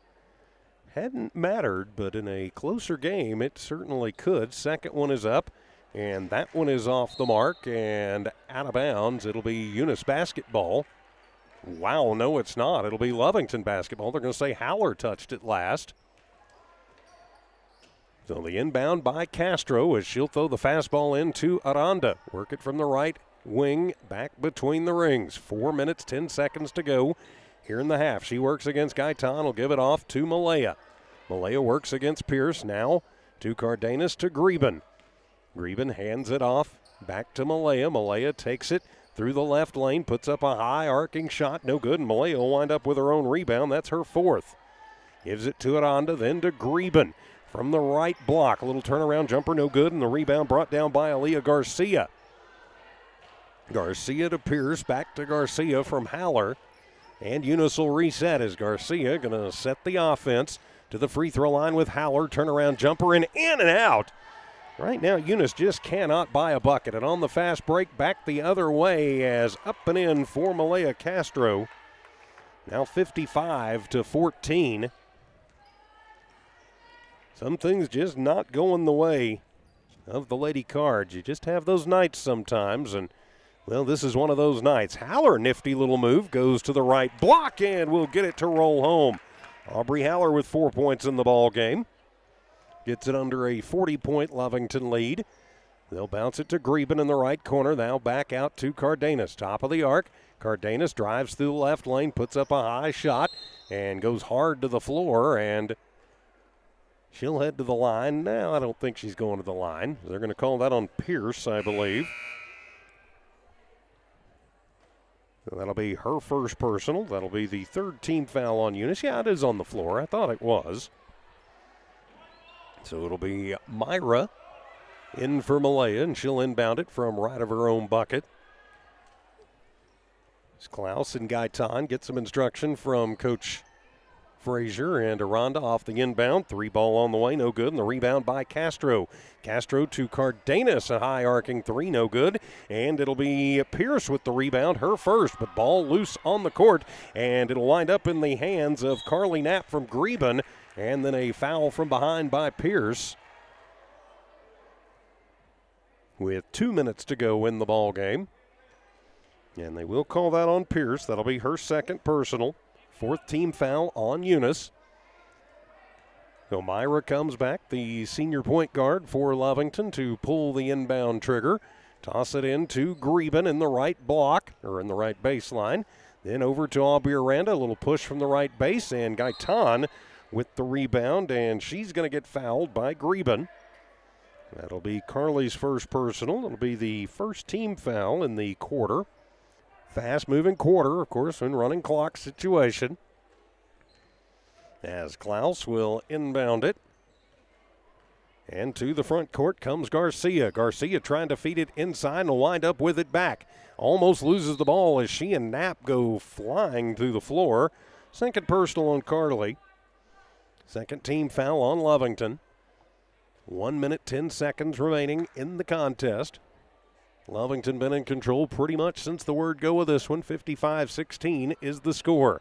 Hadn't mattered, but in a closer game, it certainly could. Second one is up. And that one is off the mark and out of bounds. It'll be Eunice basketball. Wow, no, it's not. It'll be Lovington basketball. They're going to say Haller touched it last. So the inbound by Castro as she'll throw the fastball into Aranda. Work it from the right wing back between the rings. 4 minutes, 10 seconds to go here in the half. She works against Gaitan. Will give it off to Malaya. Malaya works against Pierce. Now to Cardenas to Greben. Greben hands it off back to Malaya. Malaya takes it through the left lane, puts up a high arcing shot, no good. And Malaya will wind up with her own rebound. That's her fourth. Gives it to Aranda, then to Greben from the right block. A little turnaround jumper, no good. And the rebound brought down by Aaliyah Garcia. Garcia to Pierce, back to Garcia from Haller. And Eunice will reset as Garcia going to set the offense to the free throw line with Haller. Turnaround jumper and in and out. Right now, Eunice just cannot buy a bucket. And on the fast break, back the other way as up and in for Malaya Castro. Now 55-14. Some things just not going the way of the Lady Cards. You just have those nights sometimes, and, well, this is one of those nights. Haller, nifty little move, goes to the right block and will get it to roll home. Aubrey Haller with 4 points in the ball game. Gets it under a 40-point Lovington lead. They'll bounce it to Greben in the right corner. Now back out to Cardenas. Top of the arc. Cardenas drives through the left lane, puts up a high shot, and goes hard to the floor. And She'll head to the line. No, I don't think she's going to the line. They're going to call that on Pierce, I believe. So that'll be her first personal. That'll be the third team foul on Eunice. Yeah, it is on the floor. I thought it was. So it'll be Myra in for Malaya, and she'll inbound it from right of her own bucket. Klaus and Gaitan get some instruction from Coach Frazier, and Aranda off the inbound. 3 ball on the way, no good. And the rebound by Castro. Castro to Cardenas, a high arcing 3, no good. And it'll be Pierce with the rebound, her first, but ball loose on the court. And it'll wind up in the hands of Carly Knapp from Greben. And then a foul from behind by Pierce. With 2 minutes to go in the ball game. And they will call that on Pierce. That'll be her second personal. 4th team foul on Eunice. So Myra comes back, the senior point guard for Lovington, to pull the inbound trigger. Toss it in to Greben in the right block, or in the right baseline. Then over to Aubrey Aranda, a little push from the right base, and Gaitan with the rebound, and she's going to get fouled by Greben. That'll be Carly's first personal. It'll be the first team foul in the quarter. Fast-moving quarter, of course, in running clock situation. As Klaus will inbound it. And to the front court comes Garcia. Garcia trying to feed it inside and will wind up with it back. Almost loses the ball as she and Knapp go flying through the floor. Second personal on Carly. Second team foul on Lovington. 1 minute, 10 seconds remaining in the contest. Lovington been in control pretty much since the word go of this one. 55-16 is the score.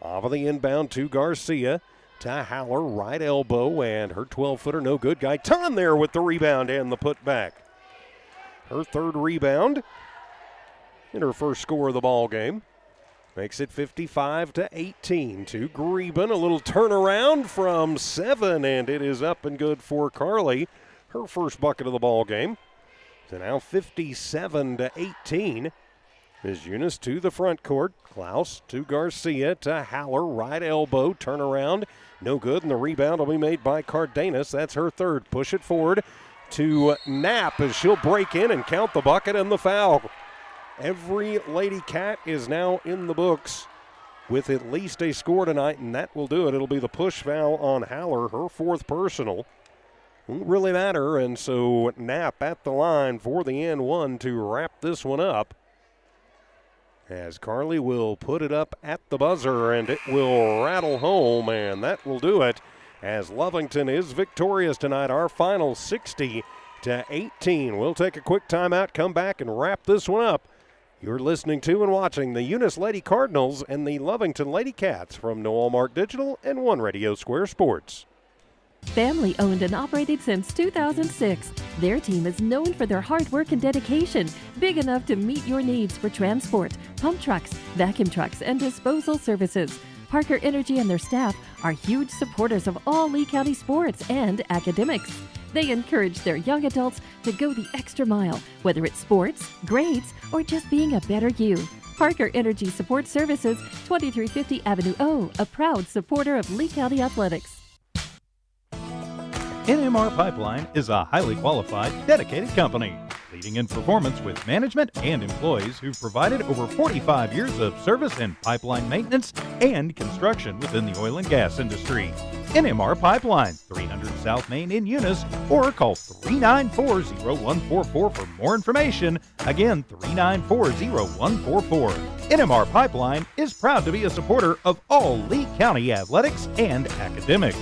Off of the inbound to Garcia. To Haller, right elbow, and her 12-footer no good. Gaitan there with the rebound and the putback. Her third rebound and her first score of the ball game. Makes it 55-18 to Greben. A little turnaround from 7, and it is up and good for Carly. Her first bucket of the ball game. So now 57-18 is Eunice to the front court. Klaus to Garcia to Haller, right elbow, turnaround, no good, and the rebound will be made by Cardenas. That's her third. Push it forward to Knapp as she'll break in and count the bucket and the foul. Every Lady Cat is now in the books with at least a score tonight, and that will do it. It'll be the push foul on Haller, her 4th personal. Won't really matter, and so Knapp at the line for the N1 to wrap this one up. As Carly will put it up at the buzzer, and it will rattle home, and that will do it. As Lovington is victorious tonight, our final 60-18. We'll take a quick timeout, come back, and wrap this one up. You're listening to and watching the Eunice Lady Cardinals and the Lovington Lady Cats from Noel Mark Digital and One Radio Square Sports. Family owned and operated since 2006. Their team is known for their hard work and dedication, big enough to meet your needs for transport, pump trucks, vacuum trucks, and disposal services. Parker Energy and their staff are huge supporters of all Lee County sports and academics. They encourage their young adults to go the extra mile, whether it's sports, grades, or just being a better you. Parker Energy Support Services, 2350 Avenue O, a proud supporter of Lee County Athletics. NMR Pipeline is a highly qualified, dedicated company, leading in performance with management and employees who've provided over 45 years of service in pipeline maintenance and construction within the oil and gas industry. NMR Pipeline, 300 South Main in Eunice, or call 394-0144 for more information. Again, 394-0144. NMR Pipeline is proud to be a supporter of all Lee County athletics and academics.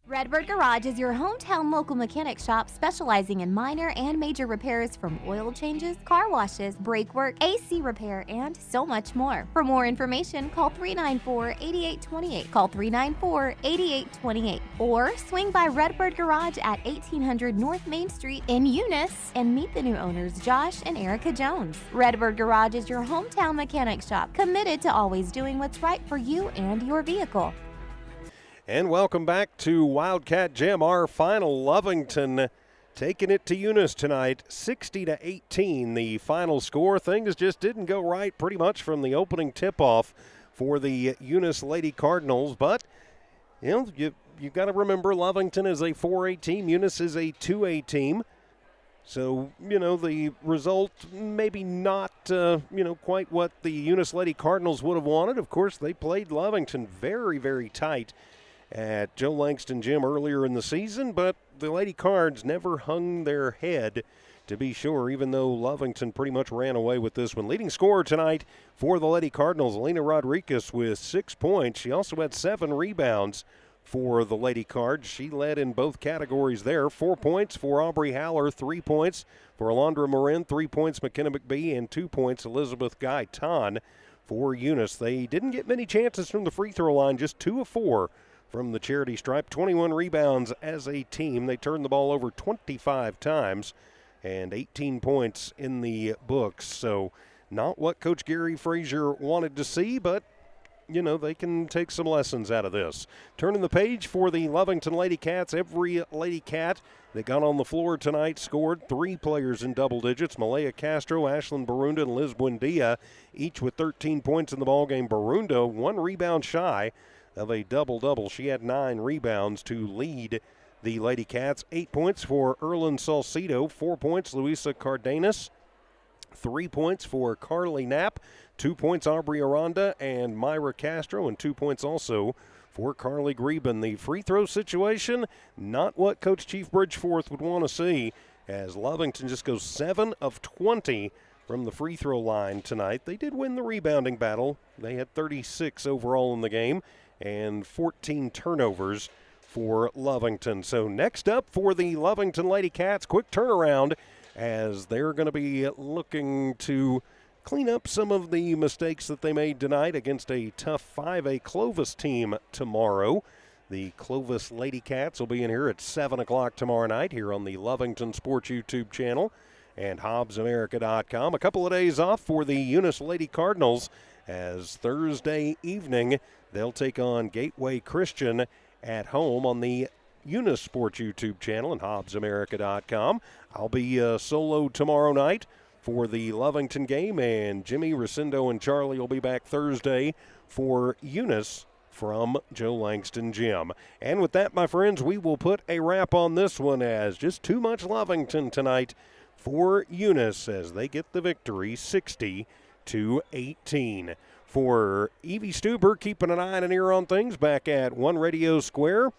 Redbird Garage is your hometown local mechanic shop specializing in minor and major repairs from oil changes, car washes, brake work, AC repair, and so much more. For more information, call 394-8828. Call 394-8828. Or swing by Redbird Garage at 1800 North Main Street in Eunice and meet the new owners, Josh and Erica Jones. Redbird Garage is your hometown mechanic shop, committed to always doing what's right for you and your vehicle. And welcome back to Wildcat Gym, our final. Lovington taking it to Eunice tonight, 60-18. The final score. Things just didn't go right pretty much from the opening tip-off for the Eunice Lady Cardinals, but You've got to remember Lovington is a 4A team. Eunice is a 2A team. So, the result maybe not, quite what the Eunice Lady Cardinals would have wanted. Of course, they played Lovington very, very tight at Joe Langston Gym earlier in the season, but the Lady Cards never hung their head, to be sure, even though Lovington pretty much ran away with this one. Leading scorer tonight for the Lady Cardinals, Elena Rodriguez with 6 points. She also had 7 rebounds for the Lady Cards. She led in both categories there. 4 points for Aubrey Haller, 3 points for Alondra Marin, 3 points McKenna McBee, and 2 points Elizabeth Gaitan for Eunice. They didn't get many chances from the free throw line, just 2 of 4 from the charity stripe. 21 rebounds as a team. They turned the ball over 25 times and 18 points in the books. So not what Coach Gary Frazier wanted to see, but they can take some lessons out of this. Turning the page for the Lovington Lady Cats. Every Lady Cat that got on the floor tonight scored. 3 players in double digits. Malaya Castro, Ashlyn Barunda, and Liz Buendia, each with 13 points in the ballgame. Barunda, 1 rebound shy of a double-double. She had 9 rebounds to lead the Lady Cats. 8 points for Erlyn Salcido. 4 points, Luisa Cardenas. 3 points for Carly Knapp. 2 points, Aubrey Aranda and Myra Castro, and 2 points also for Carly Greben. The free throw situation, not what Coach Chief Bridgeforth would want to see, as Lovington just goes 7 of 20 from the free throw line tonight. They did win the rebounding battle. They had 36 overall in the game and 14 turnovers for Lovington. So next up for the Lovington Lady Cats, quick turnaround, as they're going to be looking to clean up some of the mistakes that they made tonight against a tough 5A Clovis team tomorrow. The Clovis Lady Cats will be in here at 7 o'clock tomorrow night here on the Lovington Sports YouTube channel and HobbsAmerica.com. A couple of days off for the Eunice Lady Cardinals, as Thursday evening they'll take on Gateway Christian at home on the Eunice Sports YouTube channel and HobbsAmerica.com. I'll be solo tomorrow night for the Lovington game, and Jimmy, Recindo, and Charlie will be back Thursday for Eunice from Joe Langston Gym. And with that, my friends, we will put a wrap on this one, as just too much Lovington tonight for Eunice as they get the victory 60-18. For Evie Stuber, keeping an eye and an ear on things back at One Radio Square.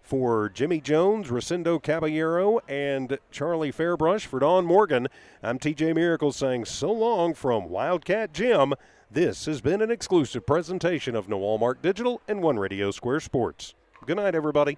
For Jimmy Jones, Recindo Caballero, and Charlie Fairbrush, for Don Morgan, I'm TJ Miracle saying so long from Wildcat Gym. This has been an exclusive presentation of Walmart Digital and One Radio Square Sports. Good night, everybody.